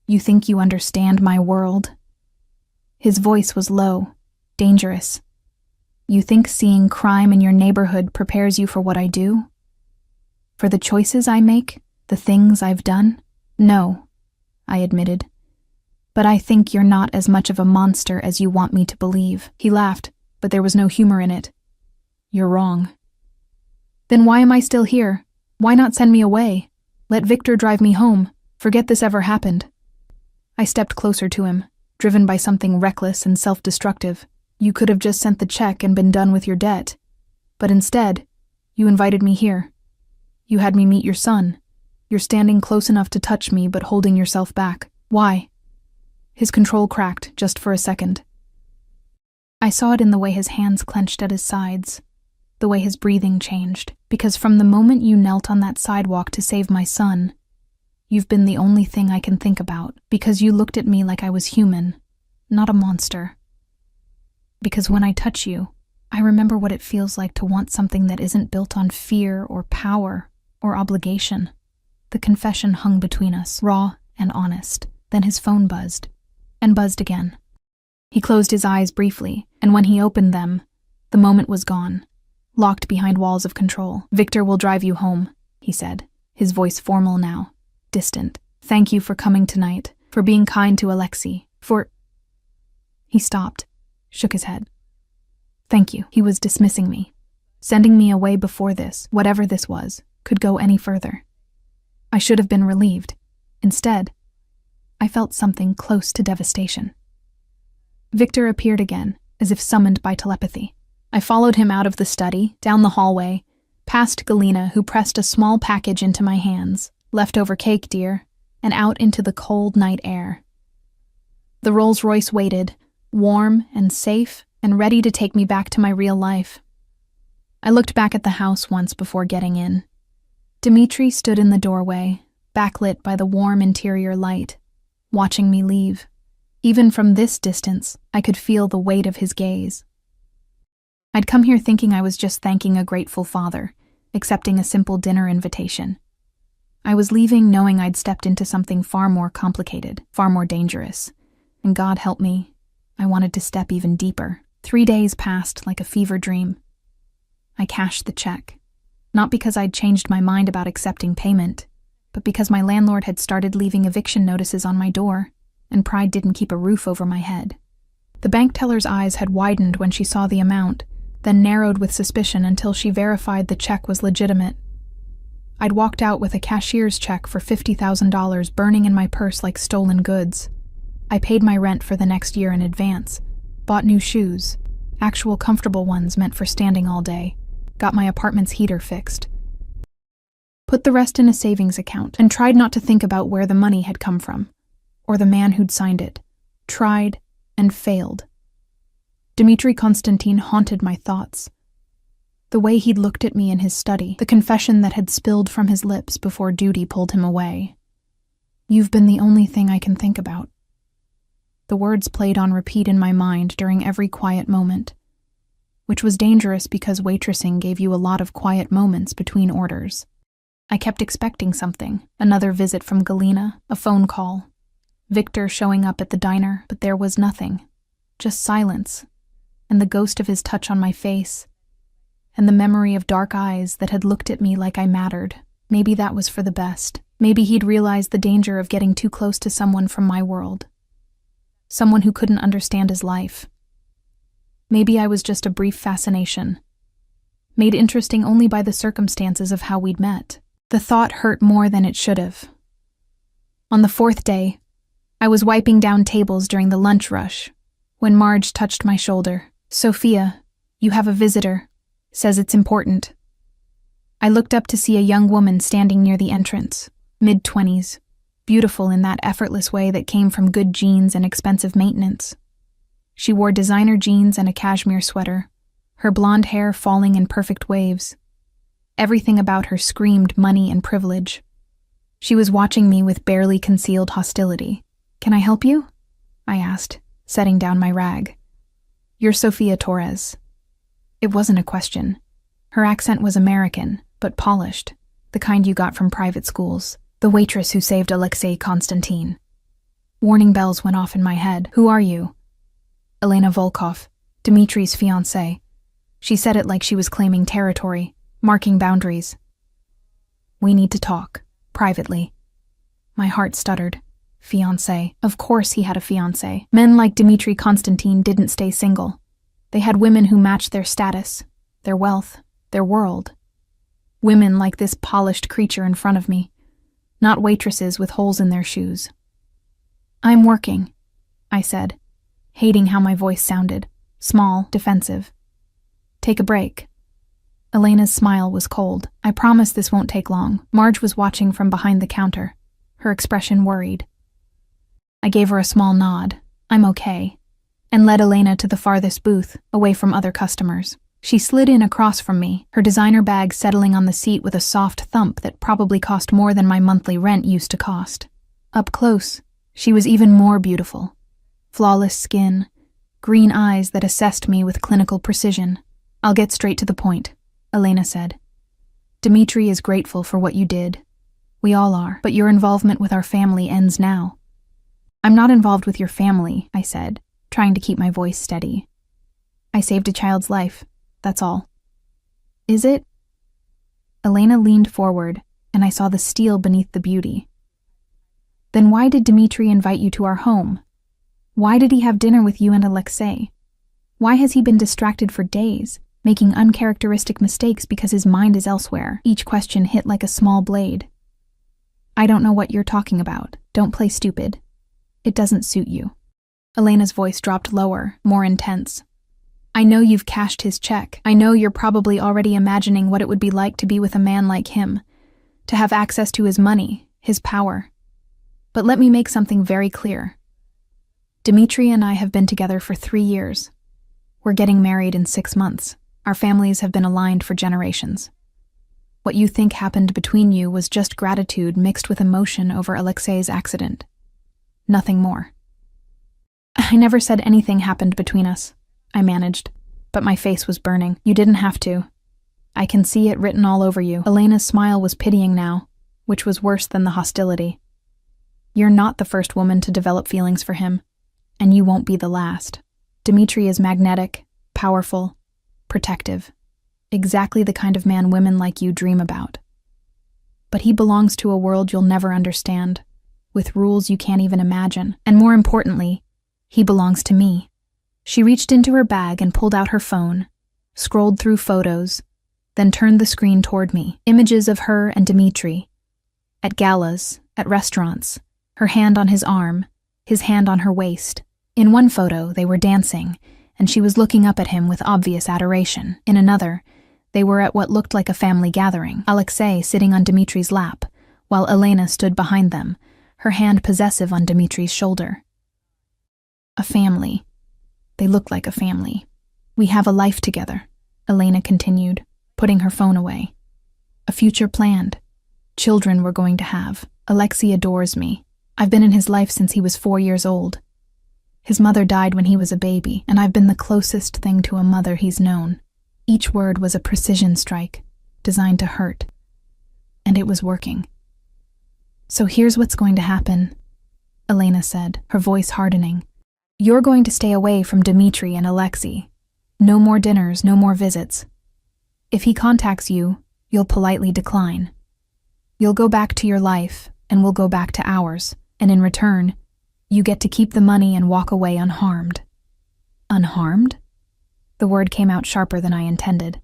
You think you understand my world? His voice was low, dangerous. You think seeing crime in your neighborhood prepares you for what I do? For the choices I make? The things I've done? No, I admitted. But I think you're not as much of a monster as you want me to believe. He laughed, but there was no humor in it. You're wrong. Then why am I still here? Why not send me away? Let Victor drive me home. Forget this ever happened. I stepped closer to him, driven by something reckless and self-destructive. You could have just sent the check and been done with your debt. But instead, you invited me here. You had me meet your son. You're standing close enough to touch me but holding yourself back. Why? His control cracked just for a second. I saw it in the way his hands clenched at his sides, the way his breathing changed, because from the moment you knelt on that sidewalk to save my son, you've been the only thing I can think about, because you looked at me like I was human, not a monster. Because when I touch you, I remember what it feels like to want something that isn't built on fear or power or obligation. The confession hung between us, raw and honest. Then his phone buzzed, and buzzed again. He closed his eyes briefly, and when he opened them, the moment was gone, locked behind walls of control. Victor will drive you home, he said, his voice formal now, distant. Thank you for coming tonight, for being kind to Alexei, for... He stopped, shook his head. Thank you. He was dismissing me, sending me away before this, whatever this was, could go any further. I should have been relieved. Instead, I felt something close to devastation. Victor appeared again, as if summoned by telepathy. I followed him out of the study, down the hallway, past Galena, who pressed a small package into my hands, leftover cake, dear, and out into the cold night air. The Rolls-Royce waited, warm and safe and ready to take me back to my real life. I looked back at the house once before getting in. Dmitri stood in the doorway, backlit by the warm interior light, watching me leave. Even from this distance, I could feel the weight of his gaze. I'd come here thinking I was just thanking a grateful father, accepting a simple dinner invitation. I was leaving knowing I'd stepped into something far more complicated, far more dangerous. And God help me, I wanted to step even deeper. 3 days passed like a fever dream. I cashed the check, not because I'd changed my mind about accepting payment, but because my landlord had started leaving eviction notices on my door, and pride didn't keep a roof over my head. The bank teller's eyes had widened when she saw the amount, then narrowed with suspicion until she verified the check was legitimate. I'd walked out with a cashier's check for $50,000 burning in my purse like stolen goods. I paid my rent for the next year in advance, bought new shoes, actual comfortable ones meant for standing all day, got my apartment's heater fixed, put the rest in a savings account, and tried not to think about where the money had come from, or the man who'd signed it. Tried and failed. Dmitri Konstantin haunted my thoughts. The way he'd looked at me in his study, the confession that had spilled from his lips before duty pulled him away. You've been the only thing I can think about. The words played on repeat in my mind during every quiet moment, which was dangerous because waitressing gave you a lot of quiet moments between orders. I kept expecting something, another visit from Galena, a phone call, Victor showing up at the diner, but there was nothing, just silence, and the ghost of his touch on my face, and the memory of dark eyes that had looked at me like I mattered. Maybe that was for the best. Maybe he'd realized the danger of getting too close to someone from my world. Someone who couldn't understand his life. Maybe I was just a brief fascination, made interesting only by the circumstances of how we'd met. The thought hurt more than it should have. On the 4th day, I was wiping down tables during the lunch rush when Marge touched my shoulder. Sophia, you have a visitor. Says it's important. I looked up to see a young woman standing near the entrance, mid-20s, beautiful in that effortless way that came from good genes and expensive maintenance. She wore designer jeans and a cashmere sweater, her blonde hair falling in perfect waves. Everything about her screamed money and privilege. She was watching me with barely concealed hostility. Can I help you? I asked, setting down my rag. You're Sophia Torres. It wasn't a question. Her accent was American, but polished, the kind you got from private schools. The waitress who saved Alexei Konstantin. Warning bells went off in my head. Who are you? Elena Volkov, Dmitri's fiancée. She said it like she was claiming territory, marking boundaries. We need to talk, privately. My heart stuttered. Fiancé. Of course he had a fiancé. Men like Dmitri Konstantin didn't stay single. They had women who matched their status, their wealth, their world. Women like this polished creature in front of me, not waitresses with holes in their shoes. "I'm working," I said, hating how my voice sounded, small, defensive. "Take a break." Elena's smile was cold. "I promise this won't take long." Marge was watching from behind the counter, her expression worried. I gave her a small nod, "I'm okay," and led Elena to the farthest booth, away from other customers. She slid in across from me, her designer bag settling on the seat with a soft thump that probably cost more than my monthly rent used to cost. Up close, she was even more beautiful. Flawless skin, green eyes that assessed me with clinical precision. "I'll get straight to the point," Elena said. "Dimitri is grateful for what you did. We all are, but your involvement with our family ends now." "I'm not involved with your family," I said, trying to keep my voice steady. "I saved a child's life, that's all." "Is it?" Elena leaned forward, and I saw the steel beneath the beauty. "Then why did Dimitri invite you to our home? Why did he have dinner with you and Alexei? Why has he been distracted for days, making uncharacteristic mistakes because his mind is elsewhere?" Each question hit like a small blade. "I don't know what you're talking about. Don't play stupid. It doesn't suit you." Elena's voice dropped lower, more intense. "I know you've cashed his check. I know you're probably already imagining what it would be like to be with a man like him, to have access to his money, his power. But let me make something very clear. Dimitri and I have been together for 3 years. We're getting married in 6 months. Our families have been aligned for generations. What you think happened between you was just gratitude mixed with emotion over Alexei's accident. Nothing more." "I never said anything happened between us," I managed, but my face was burning. "You didn't have to. I can see it written all over you." Elena's smile was pitying now, which was worse than the hostility. "You're not the first woman to develop feelings for him, and you won't be the last. Dimitri is magnetic, powerful, protective, exactly the kind of man women like you dream about. But he belongs to a world you'll never understand, with rules you can't even imagine, and more importantly, he belongs to me." She reached into her bag and pulled out her phone, scrolled through photos, then turned the screen toward me. Images of her and Dimitri, at galas, at restaurants, her hand on his arm, his hand on her waist. In one photo, they were dancing, and she was looking up at him with obvious adoration. In another, they were at what looked like a family gathering, Alexei sitting on Dimitri's lap, while Elena stood behind them, her hand possessive on Dimitri's shoulder. A family. They looked like a family. "We have a life together," Elena continued, putting her phone away. "A future planned. Children we're going to have. Alexei adores me. I've been in his life since he was 4 years old. His mother died when he was a baby, and I've been the closest thing to a mother he's known." Each word was a precision strike, designed to hurt. And it was working. "So here's what's going to happen," Elena said, her voice hardening. "You're going to stay away from Dimitri and Alexei. No more dinners, no more visits. If he contacts you, you'll politely decline. You'll go back to your life, and we'll go back to ours, and in return, you get to keep the money and walk away unharmed." "Unharmed?" The word came out sharper than I intended.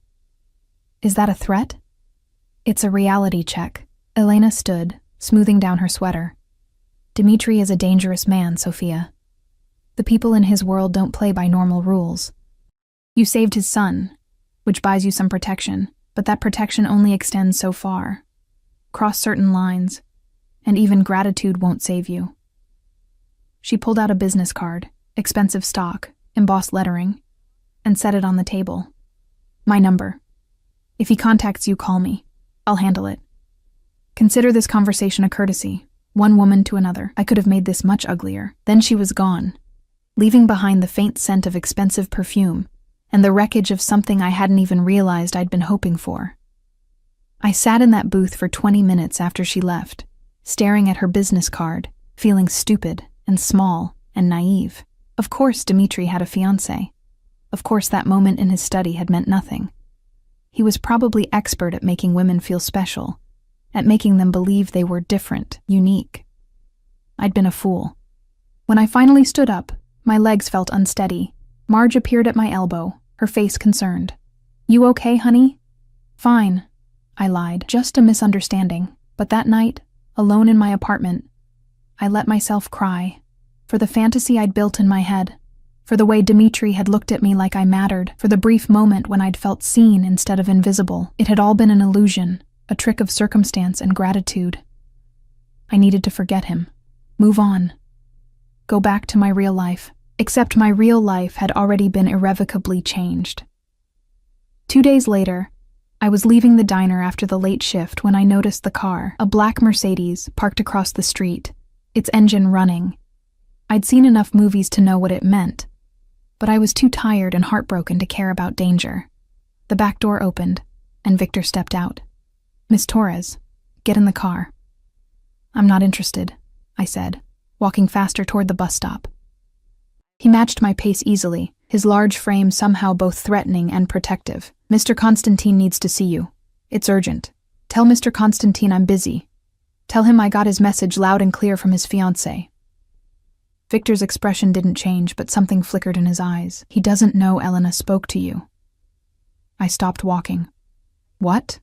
"Is that a threat?" "It's a reality check." Elena stood, smoothing down her sweater. "Dimitri is a dangerous man, Sophia. The people in his world don't play by normal rules. You saved his son, which buys you some protection, but that protection only extends so far. Cross certain lines, and even gratitude won't save you." She pulled out a business card, expensive stock, embossed lettering, and set it on the table. "My number. If he contacts you, call me. I'll handle it. Consider this conversation a courtesy, one woman to another. I could have made this much uglier." Then she was gone, leaving behind the faint scent of expensive perfume and the wreckage of something I hadn't even realized I'd been hoping for. I sat in that booth for 20 minutes after she left, staring at her business card, feeling stupid and small and naive. Of course Dimitri had a fiancé. Of course that moment in his study had meant nothing. He was probably expert at making women feel special, at making them believe they were different, unique. I'd been a fool. When I finally stood up, my legs felt unsteady, Marge appeared at my elbow, her face concerned. "You okay, honey?" "Fine," I lied. "Just a misunderstanding." But that night, alone in my apartment, I let myself cry. For the fantasy I'd built in my head. For the way Dimitri had looked at me like I mattered. For the brief moment when I'd felt seen instead of invisible. It had all been an illusion, a trick of circumstance and gratitude. I needed to forget him. Move on. Go back to my real life. Except my real life had already been irrevocably changed. 2 days later, I was leaving the diner after the late shift when I noticed the car, a black Mercedes, parked across the street, its engine running. I'd seen enough movies to know what it meant, but I was too tired and heartbroken to care about danger. The back door opened, and Victor stepped out. "Miss Torres, get in the car." "I'm not interested," I said, walking faster toward the bus stop. He matched my pace easily, his large frame somehow both threatening and protective. "Mr. Constantine needs to see you. It's urgent. Tell Mr. Constantine I'm busy. Tell him I got his message loud and clear from his fiancée." Victor's expression didn't change, but something flickered in his eyes. "He doesn't know Elena spoke to you." I stopped walking. "What?"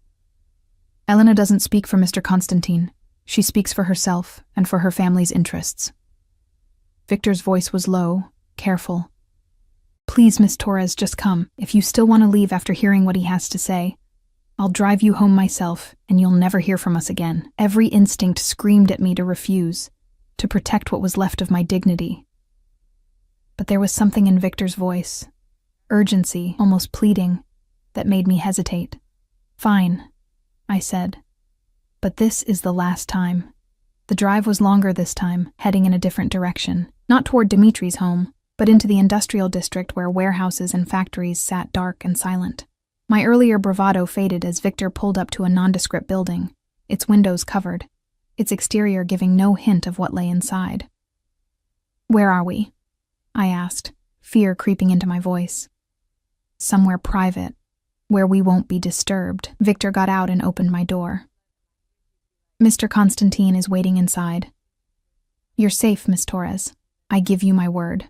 "Elena doesn't speak for Mr. Constantine. She speaks for herself and for her family's interests." Victor's voice was low, careful. "Please, Miss Torres, just come. If you still want to leave after hearing what he has to say, I'll drive you home myself, and you'll never hear from us again." Every instinct screamed at me to refuse, to protect what was left of my dignity. But there was something in Victor's voice, urgency, almost pleading, that made me hesitate. "Fine," I said. "But this is the last time." The drive was longer this time, heading in a different direction, not toward Dimitri's home, but into the industrial district where warehouses and factories sat dark and silent. My earlier bravado faded as Victor pulled up to a nondescript building, its windows covered, its exterior giving no hint of what lay inside. "Where are we?" I asked, fear creeping into my voice. "Somewhere private, where we won't be disturbed." Victor got out and opened my door. "Mr. Constantine is waiting inside." "You're safe, Miss Torres. I give you my word."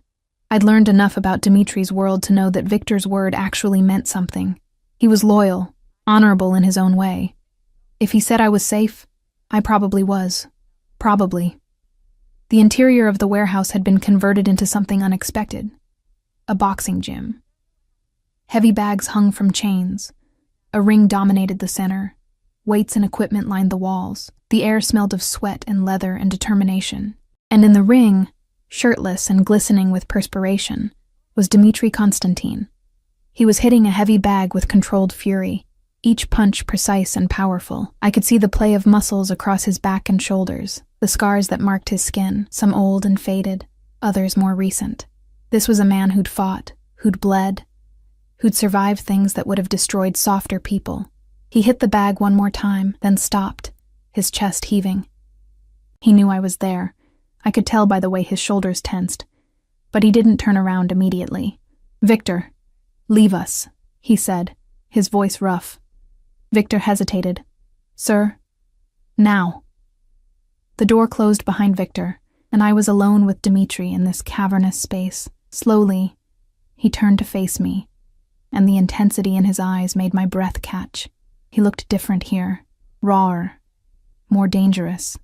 I'd learned enough about Dimitri's world to know that Victor's word actually meant something. He was loyal, honorable in his own way. If he said I was safe, I probably was. Probably. The interior of the warehouse had been converted into something unexpected. A boxing gym. Heavy bags hung from chains. A ring dominated the center. Weights and equipment lined the walls. The air smelled of sweat and leather and determination. And in the ring, shirtless and glistening with perspiration, was Dimitri Constantine. He was hitting a heavy bag with controlled fury, each punch precise and powerful. I could see the play of muscles across his back and shoulders, the scars that marked his skin, some old and faded, others more recent. This was a man who'd fought, who'd bled, who'd survived things that would have destroyed softer people. He hit the bag one more time, then stopped, his chest heaving. He knew I was there. I could tell by the way his shoulders tensed, but he didn't turn around immediately. "Victor, leave us," he said, his voice rough. Victor hesitated. "Sir, now." The door closed behind Victor, and I was alone with Dimitri in this cavernous space. Slowly, he turned to face me, and the intensity in his eyes made my breath catch. He looked different here, rawer, more dangerous.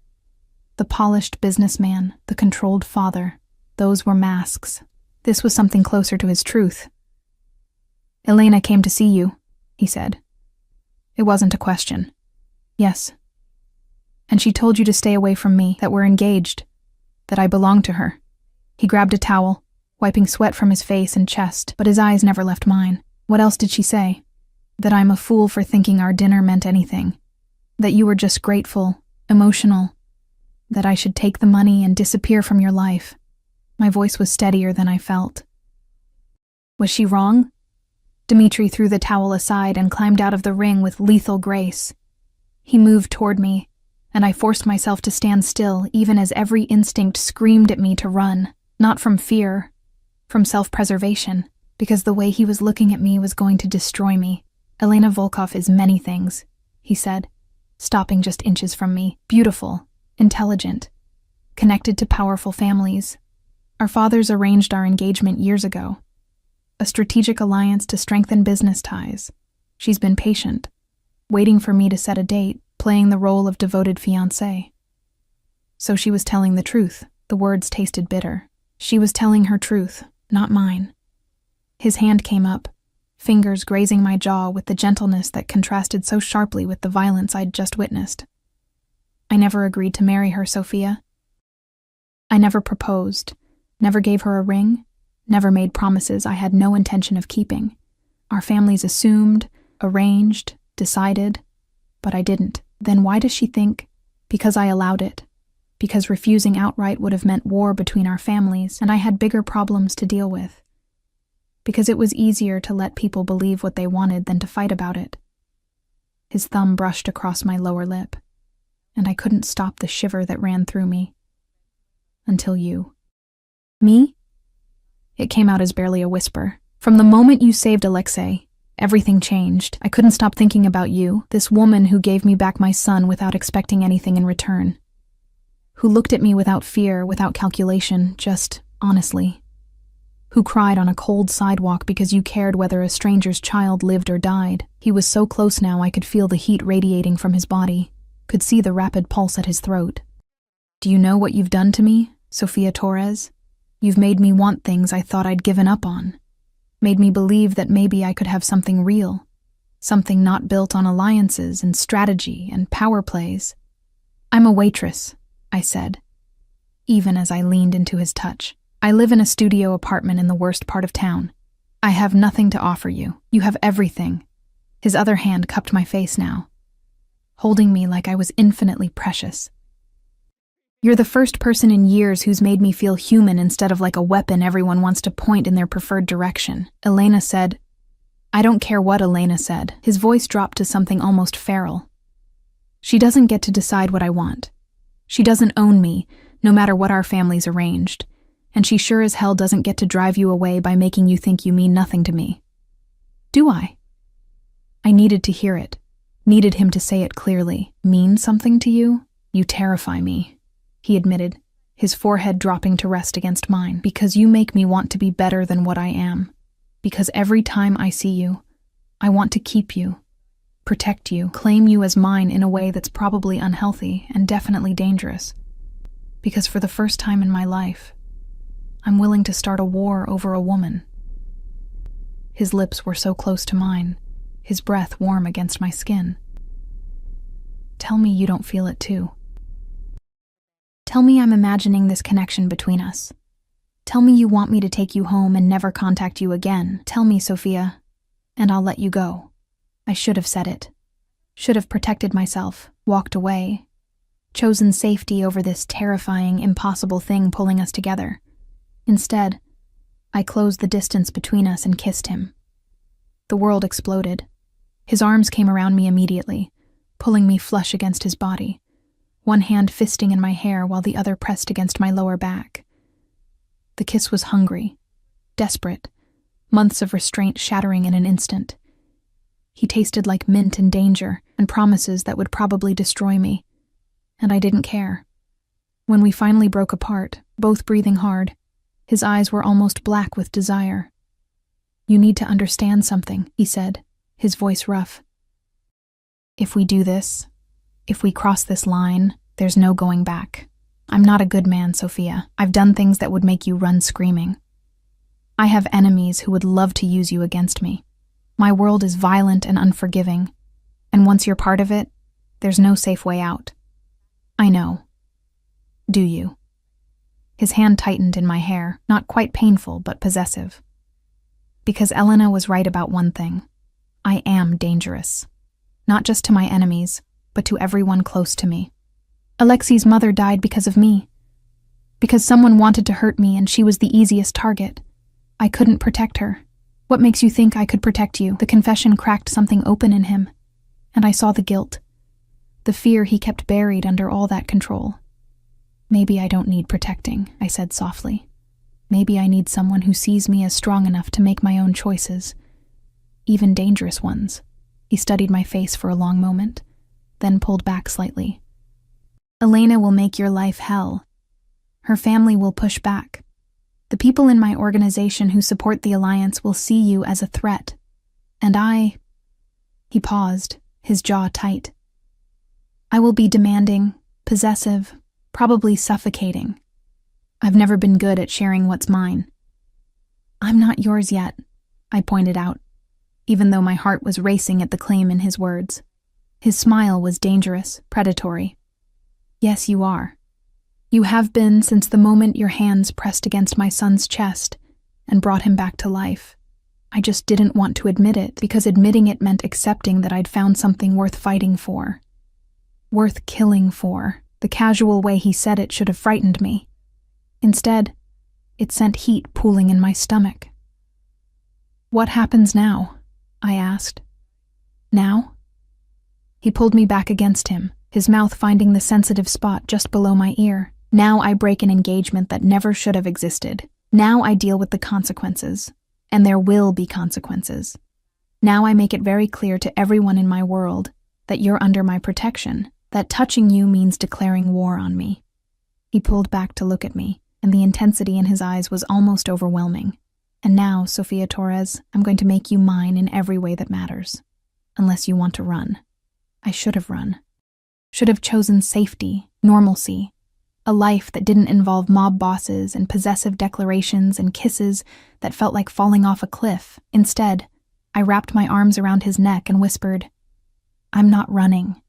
The polished businessman, the controlled father, those were masks. This was something closer to his truth. "Elena came to see you," he said. It wasn't a question. "Yes." "And she told you to stay away from me, that we're engaged, that I belong to her." He grabbed a towel, wiping sweat from his face and chest, but his eyes never left mine. "What else did she say?" "That I'm a fool for thinking our dinner meant anything. That you were just grateful, emotional. That I should take the money and disappear from your life." My voice was steadier than I felt. Was she wrong? Dimitri threw the towel aside and climbed out of the ring with lethal grace. He moved toward me, and I forced myself to stand still even as every instinct screamed at me to run, not from fear, from self-preservation, because the way he was looking at me was going to destroy me. "Elena Volkov is many things," he said, stopping just inches from me. "Beautiful, intelligent, connected to powerful families. Our fathers arranged our engagement years ago. a strategic alliance to strengthen business ties. She's been patient, waiting for me to set a date, playing the role of devoted fiancé. So she was telling the truth. The words tasted bitter. She was telling her truth, not mine. His hand came up, fingers grazing my jaw with the gentleness that contrasted so sharply with the violence I'd just witnessed. I never agreed to marry her, Sophia. I never proposed, never gave her a ring, never made promises I had no intention of keeping. Our families assumed, arranged, decided, but I didn't. Then why does she think? Because I allowed it. Because refusing outright would have meant war between our families, and I had bigger problems to deal with. Because it was easier to let people believe what they wanted than to fight about it. His thumb brushed across my lower lip, and I couldn't stop the shiver that ran through me. Until you. Me? It came out as barely a whisper. From the moment you saved Alexei, everything changed. I couldn't stop thinking about you, this woman who gave me back my son without expecting anything in return. Who looked at me without fear, without calculation, just honestly. Who cried on a cold sidewalk because you cared whether a stranger's child lived or died. He was so close now I could feel the heat radiating from his body, could see the rapid pulse at his throat. Do you know what you've done to me, Sophia Torres? You've made me want things I thought I'd given up on. Made me believe that maybe I could have something real. Something not built on alliances and strategy and power plays. I'm a waitress, I said, even as I leaned into his touch. I live in a studio apartment in the worst part of town. I have nothing to offer you. You have everything. His other hand cupped my face now, holding me like I was infinitely precious. You're the first person in years who's made me feel human instead of like a weapon everyone wants to point in their preferred direction. Elena said. I don't care what Elena said. His voice dropped to something almost feral. She doesn't get to decide what I want. She doesn't own me, no matter what our families arranged. And she sure as hell doesn't get to drive you away by making you think you mean nothing to me. Do I? I needed to hear it. Needed him to say it clearly. Mean something to you? You terrify me, he admitted, his forehead dropping to rest against mine. Because you make me want to be better than what I am. Because every time I see you, I want to keep you, protect you, claim you as mine in a way that's probably unhealthy and definitely dangerous. Because for the first time in my life, I'm willing to start a war over a woman. His lips were so close to mine, his breath warm against my skin. Tell me you don't feel it too. Tell me I'm imagining this connection between us. Tell me you want me to take you home and never contact you again. Tell me, Sophia, and I'll let you go. I should have said it. Should have protected myself, walked away, chosen safety over this terrifying, impossible thing pulling us together. Instead, I closed the distance between us and kissed him. The world exploded. His arms came around me immediately, pulling me flush against his body, one hand fisting in my hair while the other pressed against my lower back. The kiss was hungry, desperate, months of restraint shattering in an instant. He tasted like mint and danger and promises that would probably destroy me, and I didn't care. When we finally broke apart, both breathing hard, his eyes were almost black with desire. You need to understand something, he said, his voice rough. If we do this, if we cross this line, there's no going back. I'm not a good man, Sophia. I've done things that would make you run screaming. I have enemies who would love to use you against me. My world is violent and unforgiving, and once you're part of it, there's no safe way out. I know. Do you? His hand tightened in my hair, not quite painful, but possessive. Because Elena was right about one thing. I am dangerous. Not just to my enemies, but to everyone close to me. Alexei's mother died because of me. Because someone wanted to hurt me and she was the easiest target. I couldn't protect her. What makes you think I could protect you? The confession cracked something open in him, and I saw the guilt. The fear he kept buried under all that control. Maybe I don't need protecting, I said softly. Maybe I need someone who sees me as strong enough to make my own choices, even dangerous ones. He studied my face for a long moment, then pulled back slightly. Elena will make your life hell. Her family will push back. The people in my organization who support the alliance will see you as a threat. And I—" He paused, his jaw tight. "I will be demanding, possessive, probably suffocating. I've never been good at sharing what's mine." "I'm not yours yet," I pointed out, even though my heart was racing at the claim in his words. His smile was dangerous, predatory. "Yes, you are. You have been since the moment your hands pressed against my son's chest and brought him back to life. I just didn't want to admit it, because admitting it meant accepting that I'd found something worth fighting for. Worth killing for." The casual way he said it should have frightened me. Instead, it sent heat pooling in my stomach. "What happens now?" I asked. "Now?" He pulled me back against him, his mouth finding the sensitive spot just below my ear. "Now I break an engagement that never should have existed. Now I deal with the consequences. And there will be consequences. Now I make it very clear to everyone in my world that you're under my protection, that touching you means declaring war on me." He pulled back to look at me, and the intensity in his eyes was almost overwhelming. "And now, Sofia Torres, I'm going to make you mine in every way that matters. Unless you want to run." I should have run. Should have chosen safety, normalcy, a life that didn't involve mob bosses and possessive declarations and kisses that felt like falling off a cliff. Instead, I wrapped my arms around his neck and whispered, "I'm not running."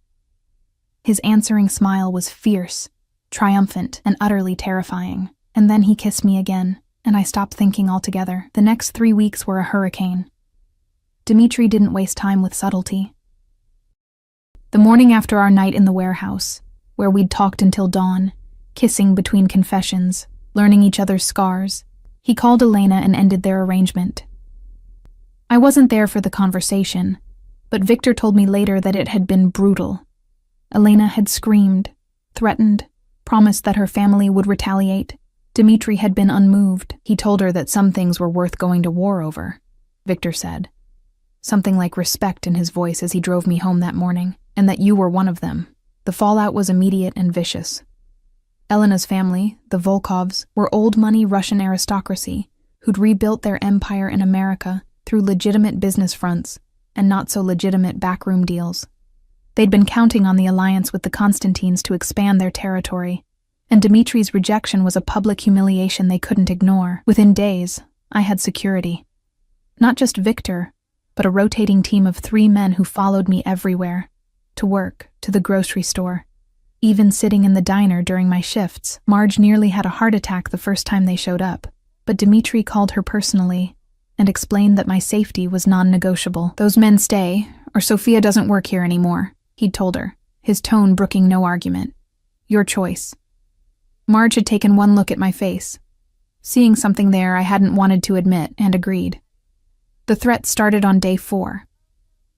His answering smile was fierce, triumphant, and utterly terrifying. And then he kissed me again, and I stopped thinking altogether. The next 3 weeks were a hurricane. Dimitri didn't waste time with subtlety. The morning after our night in the warehouse, where we'd talked until dawn, kissing between confessions, learning each other's scars, he called Elena and ended their arrangement. I wasn't there for the conversation, but Victor told me later that it had been brutal. Elena had screamed, threatened, promised that her family would retaliate. Dimitri had been unmoved. He told her that some things were worth going to war over, Victor said. Something like respect in his voice as he drove me home that morning, and that you were one of them. The fallout was immediate and vicious. Elena's family, the Volkovs, were old-money Russian aristocracy who'd rebuilt their empire in America through legitimate business fronts and not-so-legitimate backroom deals. They'd been counting on the alliance with the Constantines to expand their territory, and Dimitri's rejection was a public humiliation they couldn't ignore. Within days, I had security. Not just Victor, but a rotating team of 3 men who followed me everywhere, to work, to the grocery store. Even sitting in the diner during my shifts, Marge nearly had a heart attack the first time they showed up, but Dimitri called her personally and explained that my safety was non-negotiable. "Those men stay, or Sofia doesn't work here anymore," he'd told her, his tone brooking no argument. "Your choice." Marge had taken one look at my face, seeing something there I hadn't wanted to admit, and agreed. The threat started on day 4.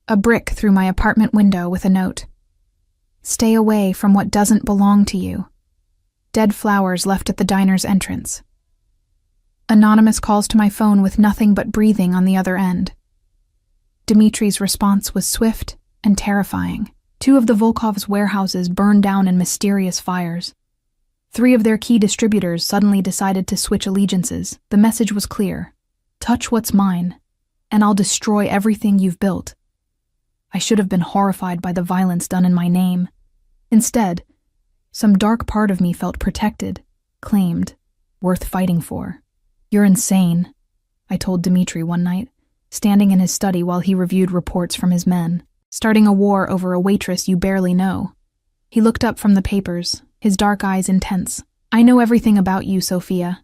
A brick through my apartment window with a note. "Stay away from what doesn't belong to you." Dead flowers left at the diner's entrance. Anonymous calls to my phone with nothing but breathing on the other end. Dimitri's response was swift and terrifying. 2 of the Volkovs' warehouses burned down in mysterious fires. 3 of their key distributors suddenly decided to switch allegiances. The message was clear. Touch what's mine, and I'll destroy everything you've built. I should have been horrified by the violence done in my name. Instead, some dark part of me felt protected, claimed, worth fighting for. "You're insane," I told Dimitri one night, standing in his study while he reviewed reports from his men. "Starting a war over a waitress you barely know." He looked up from the papers, his dark eyes intense. "I know everything about you, Sofia.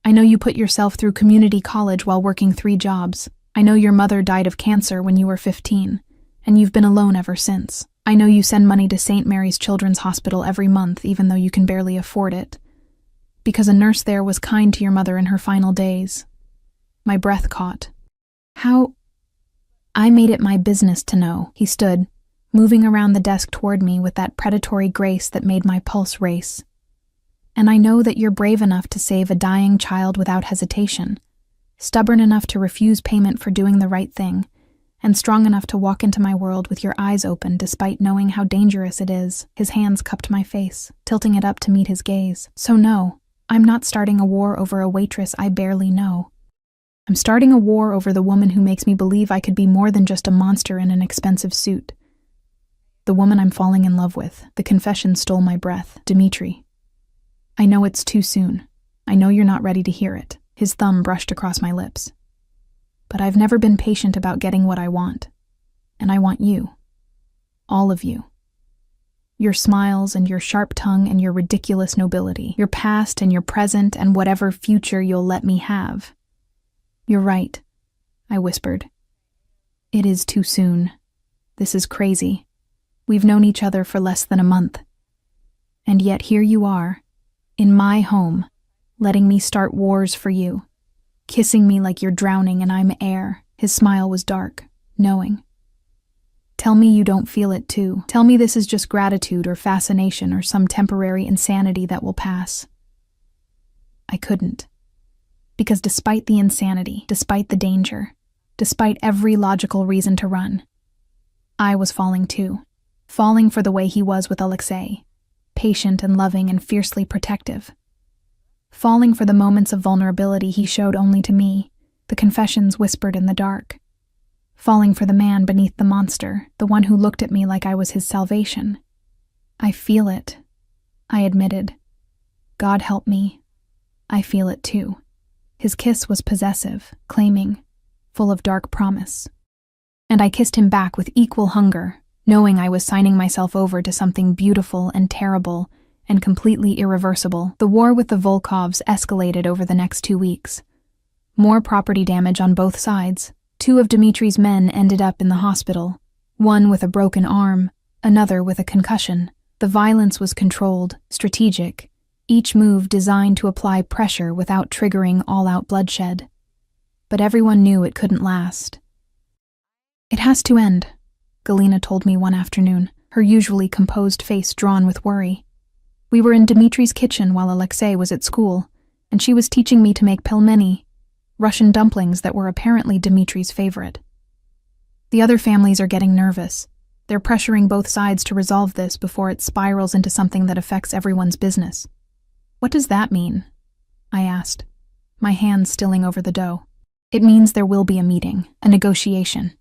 I know you put yourself through community college while working 3 jobs. I know your mother died of cancer when you were 15, and you've been alone ever since. I know you send money to St. Mary's Children's Hospital every month even though you can barely afford it, because a nurse there was kind to your mother in her final days." My breath caught. "How—" "I made it my business to know." He stood, moving around the desk toward me with that predatory grace that made my pulse race. "And I know that you're brave enough to save a dying child without hesitation, stubborn enough to refuse payment for doing the right thing, and strong enough to walk into my world with your eyes open despite knowing how dangerous it is." His hands cupped my face, tilting it up to meet his gaze. "So no, I'm not starting a war over a waitress I barely know. I'm starting a war over the woman who makes me believe I could be more than just a monster in an expensive suit. The woman I'm falling in love with. The confession stole my breath. Dimitri. I know it's too soon. I know you're not ready to hear it. His thumb brushed across my lips. But I've never been patient about getting what I want. And I want you. All of you. Your smiles and your sharp tongue and your ridiculous nobility. Your past and your present and whatever future you'll let me have. You're right, I whispered. It is too soon. This is crazy. We've known each other for less than a month. And yet here you are, in my home, letting me start wars for you, kissing me like you're drowning and I'm air. His smile was dark, knowing. Tell me you don't feel it too. Tell me this is just gratitude or fascination or some temporary insanity that will pass. I couldn't. Because despite the insanity, despite the danger, despite every logical reason to run, I was falling too. Falling for the way he was with Alexei, patient and loving and fiercely protective. Falling for the moments of vulnerability he showed only to me, the confessions whispered in the dark. Falling for the man beneath the monster, the one who looked at me like I was his salvation. I feel it, I admitted. God help me. I feel it too. His kiss was possessive, claiming, full of dark promise. And I kissed him back with equal hunger, knowing I was signing myself over to something beautiful and terrible and completely irreversible. The war with the Volkovs escalated over the next 2 weeks. More property damage on both sides. 2 of Dimitri's men ended up in the hospital, one with a broken arm, another with a concussion. The violence was controlled, strategic, each move designed to apply pressure without triggering all-out bloodshed. But everyone knew it couldn't last. It has to end, Galina told me one afternoon, her usually composed face drawn with worry. We were in Dimitri's kitchen while Alexei was at school, and she was teaching me to make pelmeni, Russian dumplings that were apparently Dimitri's favorite. The other families are getting nervous. They're pressuring both sides to resolve this before it spirals into something that affects everyone's business. What does that mean? I asked, my hands stilling over the dough. It means there will be a meeting, a negotiation.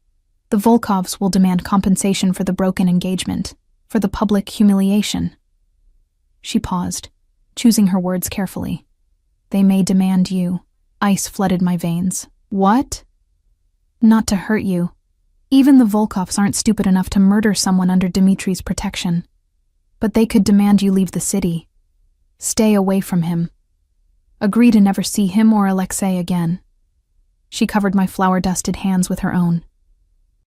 The Volkovs will demand compensation for the broken engagement, for the public humiliation. She paused, choosing her words carefully. They may demand you. Ice flooded my veins. What? Not to hurt you. Even the Volkovs aren't stupid enough to murder someone under Dimitri's protection. But they could demand you leave the city. Stay away from him. Agree to never see him or Alexei again. She covered my flour-dusted hands with her own.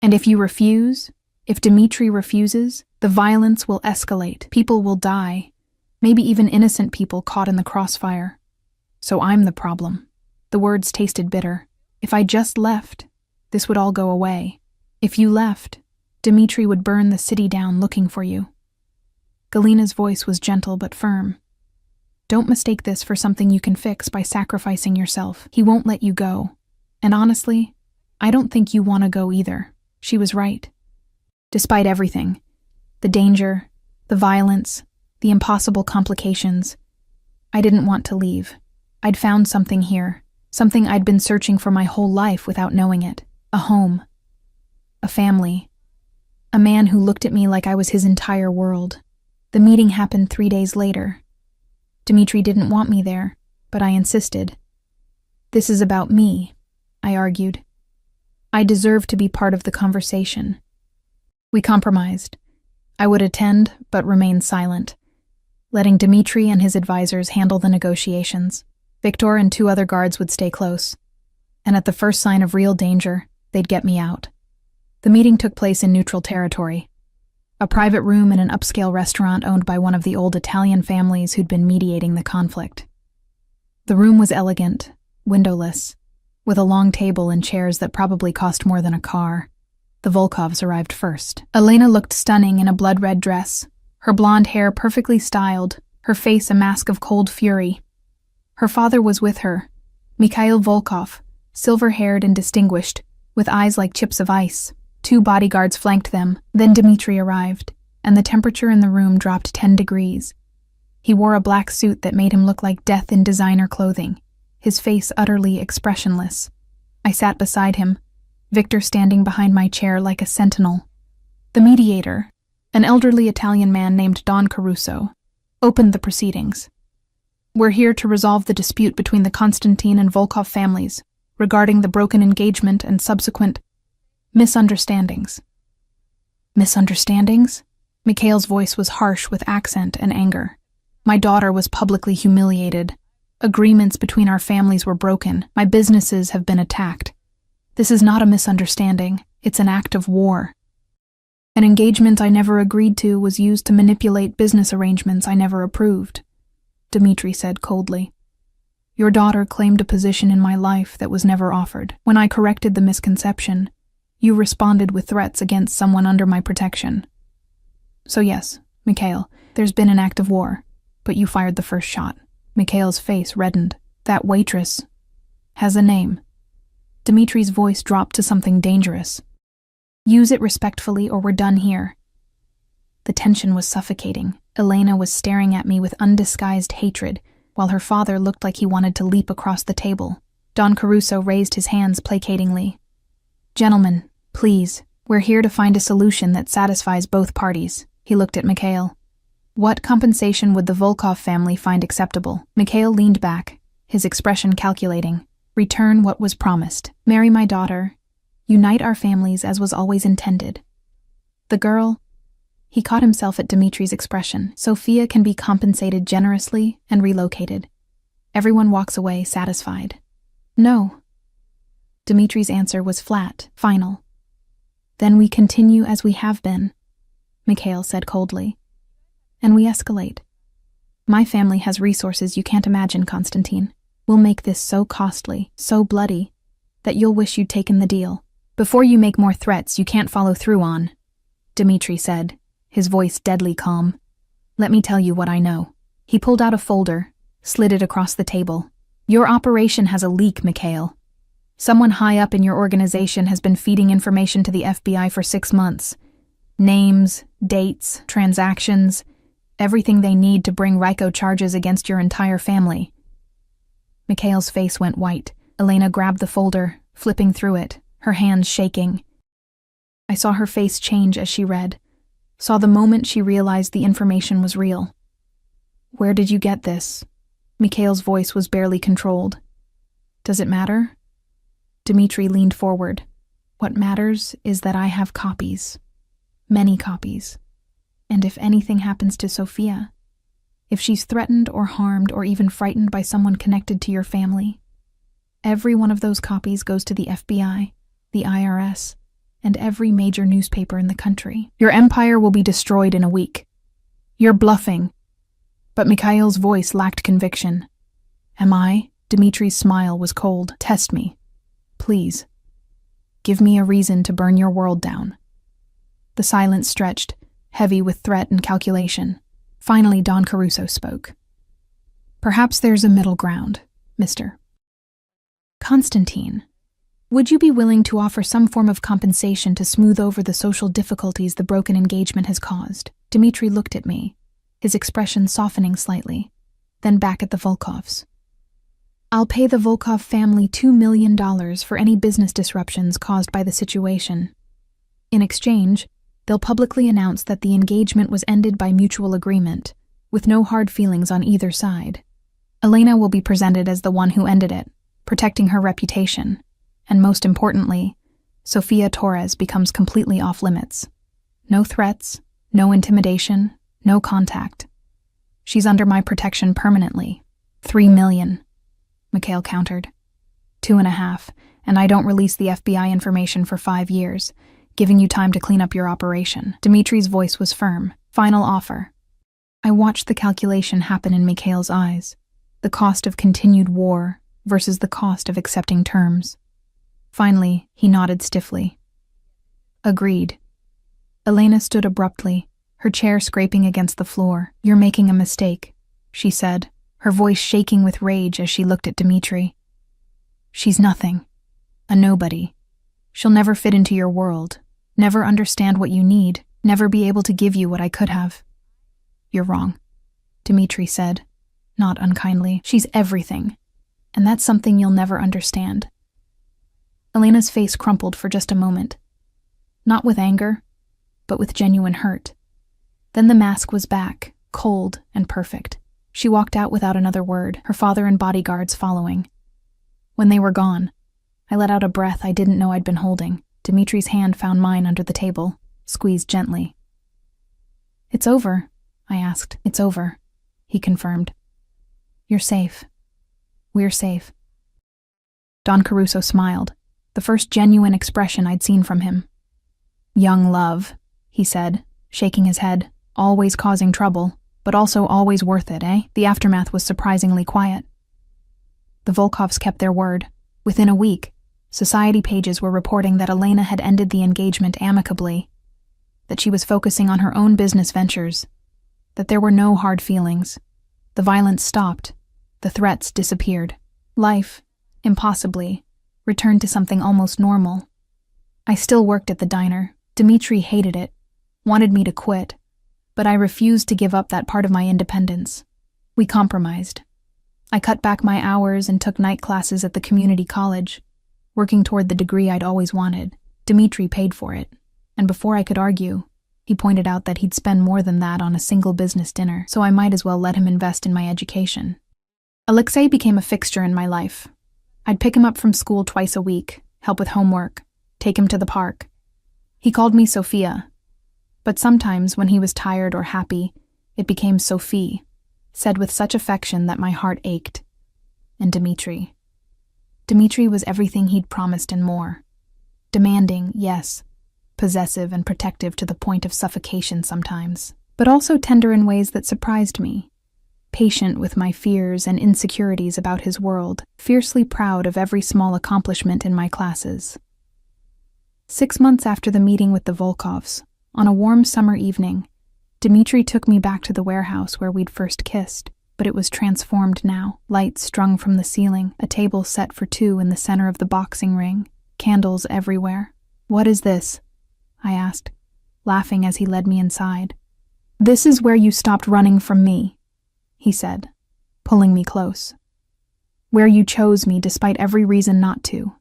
And if you refuse, if Dimitri refuses, the violence will escalate. People will die. Maybe even innocent people caught in the crossfire. So I'm the problem. The words tasted bitter. If I just left, this would all go away. If you left, Dimitri would burn the city down looking for you. Galina's voice was gentle but firm. Don't mistake this for something you can fix by sacrificing yourself. He won't let you go. And honestly, I don't think you want to go either. She was right. Despite everything, the danger, the violence, the impossible complications, I didn't want to leave. I'd found something here, something I'd been searching for my whole life without knowing it. A home. A family. A man who looked at me like I was his entire world. The meeting happened 3 days later. Dimitri didn't want me there, but I insisted. This is about me, I argued. I deserve to be part of the conversation. We compromised. I would attend, but remain silent, letting Dimitri and his advisors handle the negotiations. Victor and 2 other guards would stay close, and at the first sign of real danger, they'd get me out. The meeting took place in neutral territory, a private room in an upscale restaurant owned by one of the old Italian families who'd been mediating the conflict. The room was elegant, windowless, with a long table and chairs that probably cost more than a car. The Volkovs arrived first. Elena looked stunning in a blood-red dress, her blonde hair perfectly styled, her face a mask of cold fury. Her father was with her, Mikhail Volkov, silver-haired and distinguished, with eyes like chips of ice. 2 bodyguards flanked them. Then Dimitri arrived, and the temperature in the room dropped 10 degrees. He wore a black suit that made him look like death in designer clothing, his face utterly expressionless. I sat beside him, Victor standing behind my chair like a sentinel. The mediator, an elderly Italian man named Don Caruso, opened the proceedings. We're here to resolve the dispute between the Constantine and Volkov families regarding the broken engagement and subsequent misunderstandings. Misunderstandings? Mikhail's voice was harsh with accent and anger. My daughter was publicly humiliated. Agreements between our families were broken. My businesses have been attacked. This is not a misunderstanding. It's an act of war. An engagement I never agreed to was used to manipulate business arrangements I never approved, Dmitri said coldly. Your daughter claimed a position in my life that was never offered. When I corrected the misconception, you responded with threats against someone under my protection. So yes, Mikhail, there's been an act of war, but you fired the first shot. Mikhail's face reddened. That waitress has a name. Dmitri's voice dropped to something dangerous. Use it respectfully or we're done here. The tension was suffocating. Elena was staring at me with undisguised hatred, while her father looked like he wanted to leap across the table. Don Caruso raised his hands placatingly. Gentlemen, please, we're here to find a solution that satisfies both parties. He looked at Mikhail. What compensation would the Volkov family find acceptable? Mikhail leaned back, his expression calculating. Return what was promised. Marry my daughter. Unite our families as was always intended. The girl... He caught himself at Dmitri's expression. Sophia can be compensated generously and relocated. Everyone walks away satisfied. No. Dmitri's answer was flat, final. Then we continue as we have been, Mikhail said coldly. And we escalate. My family has resources you can't imagine, Constantine. We'll make this so costly, so bloody, that you'll wish you'd taken the deal. Before you make more threats you can't follow through on, Dmitri said, his voice deadly calm. Let me tell you what I know. He pulled out a folder, slid it across the table. Your operation has a leak, Mikhail. Someone high up in your organization has been feeding information to the FBI for 6 months. Names, dates, transactions, everything they need to bring RICO charges against your entire family. Mikhail's face went white. Elena grabbed the folder, flipping through it, her hands shaking. I saw her face change as she read, saw the moment she realized the information was real. Where did you get this? Mikhail's voice was barely controlled. Does it matter? Dmitri leaned forward. What matters is that I have copies. Many copies. And if anything happens to Sophia, if she's threatened or harmed or even frightened by someone connected to your family, every one of those copies goes to the FBI, the IRS, and every major newspaper in the country. Your empire will be destroyed in a week. You're bluffing. But Mikhail's voice lacked conviction. Am I? Dmitri's smile was cold. Test me. Please. Give me a reason to burn your world down. The silence stretched, heavy with threat and calculation. Finally, Don Caruso spoke. Perhaps there's a middle ground, Mr. Constantine. Would you be willing to offer some form of compensation to smooth over the social difficulties the broken engagement has caused? Dmitri looked at me, his expression softening slightly, then back at the Volkovs. I'll pay the Volkov family $2 million for any business disruptions caused by the situation. In exchange, they'll publicly announce that the engagement was ended by mutual agreement, with no hard feelings on either side. Elena will be presented as the one who ended it, protecting her reputation. And most importantly, Sophia Torres becomes completely off-limits. No threats, no intimidation, no contact. She's under my protection permanently. 3 million, Mikhail countered. 2.5, and I don't release the FBI information for 5 years, giving you time to clean up your operation. Dmitri's voice was firm. Final offer. I watched the calculation happen in Mikhail's eyes. The cost of continued war versus the cost of accepting terms. Finally, he nodded stiffly. Agreed. Elena stood abruptly, her chair scraping against the floor. You're making a mistake, she said, her voice shaking with rage as she looked at Dmitri. She's nothing. A nobody. She'll never fit into your world, never understand what you need, never be able to give you what I could have. You're wrong. Dmitri said, not unkindly. She's everything, and that's something you'll never understand. Elena's face crumpled for just a moment, not with anger, but with genuine hurt. Then the mask was back, cold and perfect. She walked out without another word, her father and bodyguards following. When they were gone, I let out a breath I didn't know I'd been holding. Dimitri's hand found mine under the table, squeezed gently. "It's over," I asked. "It's over," he confirmed. "You're safe. We're safe." Don Caruso smiled, the first genuine expression I'd seen from him. "Young love," he said, shaking his head, "always causing trouble, but also always worth it, eh?" The aftermath was surprisingly quiet. The Volkovs kept their word. Within a week, society pages were reporting that Elena had ended the engagement amicably, that she was focusing on her own business ventures, that there were no hard feelings. The violence stopped. The threats disappeared. Life, impossibly, returned to something almost normal. I still worked at the diner. Dmitri hated it, wanted me to quit, but I refused to give up that part of my independence. We compromised. I cut back my hours and took night classes at the community college, working toward the degree I'd always wanted. Dmitri paid for it, and before I could argue, he pointed out that he'd spend more than that on a single business dinner, so I might as well let him invest in my education. Alexei became a fixture in my life. I'd pick him up from school twice a week, help with homework, take him to the park. He called me Sophia, but sometimes when he was tired or happy, it became Sophie, said with such affection that my heart ached. And Dmitri. Dmitri was everything he'd promised and more. Demanding, yes, possessive and protective to the point of suffocation sometimes, but also tender in ways that surprised me. Patient with my fears and insecurities about his world, fiercely proud of every small accomplishment in my classes. 6 months after the meeting with the Volkovs, on a warm summer evening, Dmitri took me back to the warehouse where we'd first kissed, but it was transformed now. Lights strung from the ceiling, a table set for two in the center of the boxing ring, candles everywhere. "What is this?" I asked, laughing as he led me inside. "This is where you stopped running from me," he said, pulling me close. "Where you chose me despite every reason not to.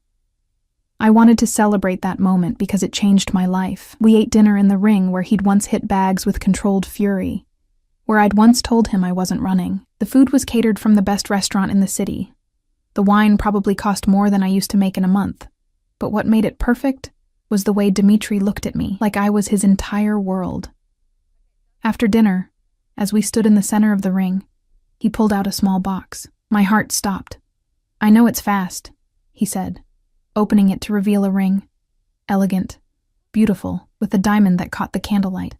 I wanted to celebrate that moment because it changed my life. We ate dinner in the ring where he'd once hit bags with controlled fury, where I'd once told him I wasn't running. The food was catered from the best restaurant in the city. The wine probably cost more than I used to make in a month, but what made it perfect was the way Dmitri looked at me, like I was his entire world. After dinner, as we stood in the center of the ring, he pulled out a small box. My heart stopped. "I know it's fast," he said, opening it to reveal a ring, elegant, beautiful, with a diamond that caught the candlelight.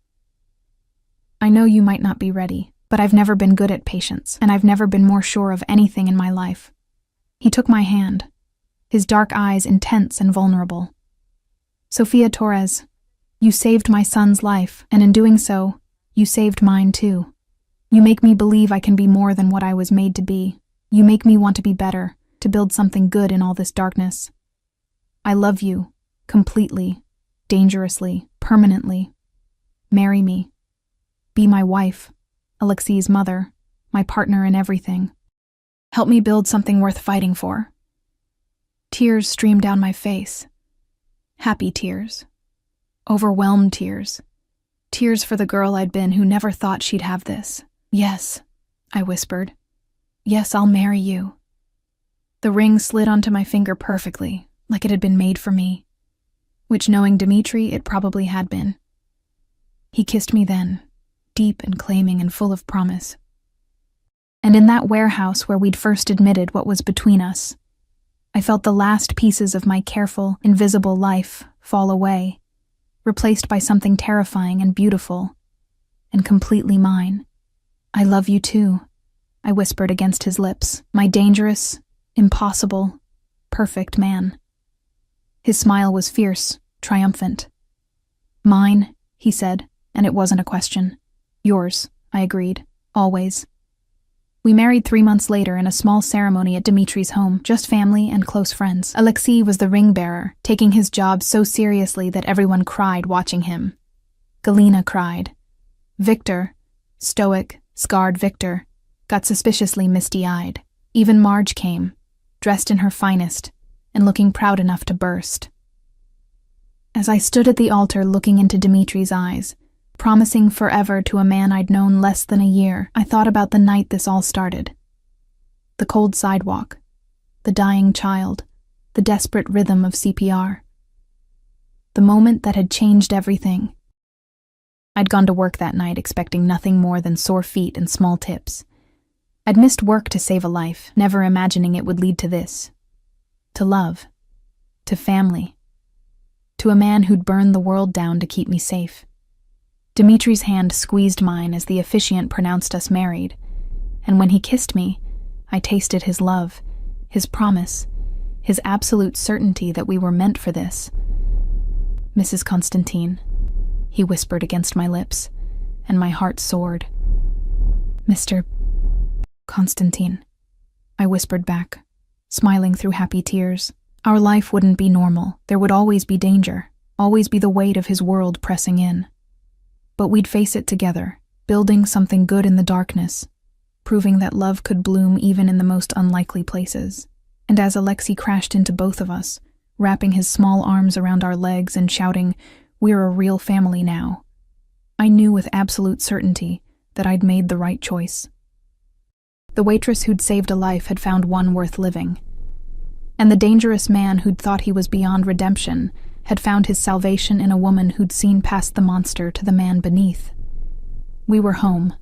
"I know you might not be ready, but I've never been good at patience, and I've never been more sure of anything in my life." He took my hand, his dark eyes intense and vulnerable. "Sophia Torres, you saved my son's life, and in doing so, you saved mine too. You make me believe I can be more than what I was made to be. You make me want to be better, to build something good in all this darkness. I love you, completely, dangerously, permanently. Marry me. Be my wife, Alexei's mother, my partner in everything. Help me build something worth fighting for." Tears streamed down my face. Happy tears. Overwhelmed tears. Tears for the girl I'd been who never thought she'd have this. "Yes," I whispered. "Yes, I'll marry you." The ring slid onto my finger perfectly, like it had been made for me, which, knowing Dmitri, it probably had been. He kissed me then, deep and claiming and full of promise. And in that warehouse where we'd first admitted what was between us, I felt the last pieces of my careful, invisible life fall away, replaced by something terrifying and beautiful, and completely mine. "I love you too," I whispered against his lips, "my dangerous, impossible, perfect man." His smile was fierce, triumphant. "Mine," he said, and it wasn't a question. "Yours," I agreed, "always." We married 3 months later in a small ceremony at Dmitri's home, just family and close friends. Alexei was the ring bearer, taking his job so seriously that everyone cried watching him. Galina cried. Victor, stoic, Scarred Victor got suspiciously misty-eyed. Even Marge came, dressed in her finest, and looking proud enough to burst. As I stood at the altar looking into Dimitri's eyes, promising forever to a man I'd known less than a year, I thought about the night this all started. The cold sidewalk, the dying child, the desperate rhythm of CPR. The moment that had changed everything. I'd gone to work that night expecting nothing more than sore feet and small tips. I'd missed work to save a life, never imagining it would lead to this. To love. To family. To a man who'd burned the world down to keep me safe. Dimitri's hand squeezed mine as the officiant pronounced us married, and when he kissed me, I tasted his love, his promise, his absolute certainty that we were meant for this. Mrs. Constantine, he whispered against my lips, and my heart soared. Mr. Constantine, I whispered back, smiling through happy tears. Our life wouldn't be normal. There would always be danger, always be the weight of his world pressing in. But we'd face it together, building something good in the darkness, proving that love could bloom even in the most unlikely places. And as Alexei crashed into both of us, wrapping his small arms around our legs and shouting, "We're a real family now," I knew with absolute certainty that I'd made the right choice. The waitress who'd saved a life had found one worth living. And the dangerous man who'd thought he was beyond redemption had found his salvation in a woman who'd seen past the monster to the man beneath. We were home,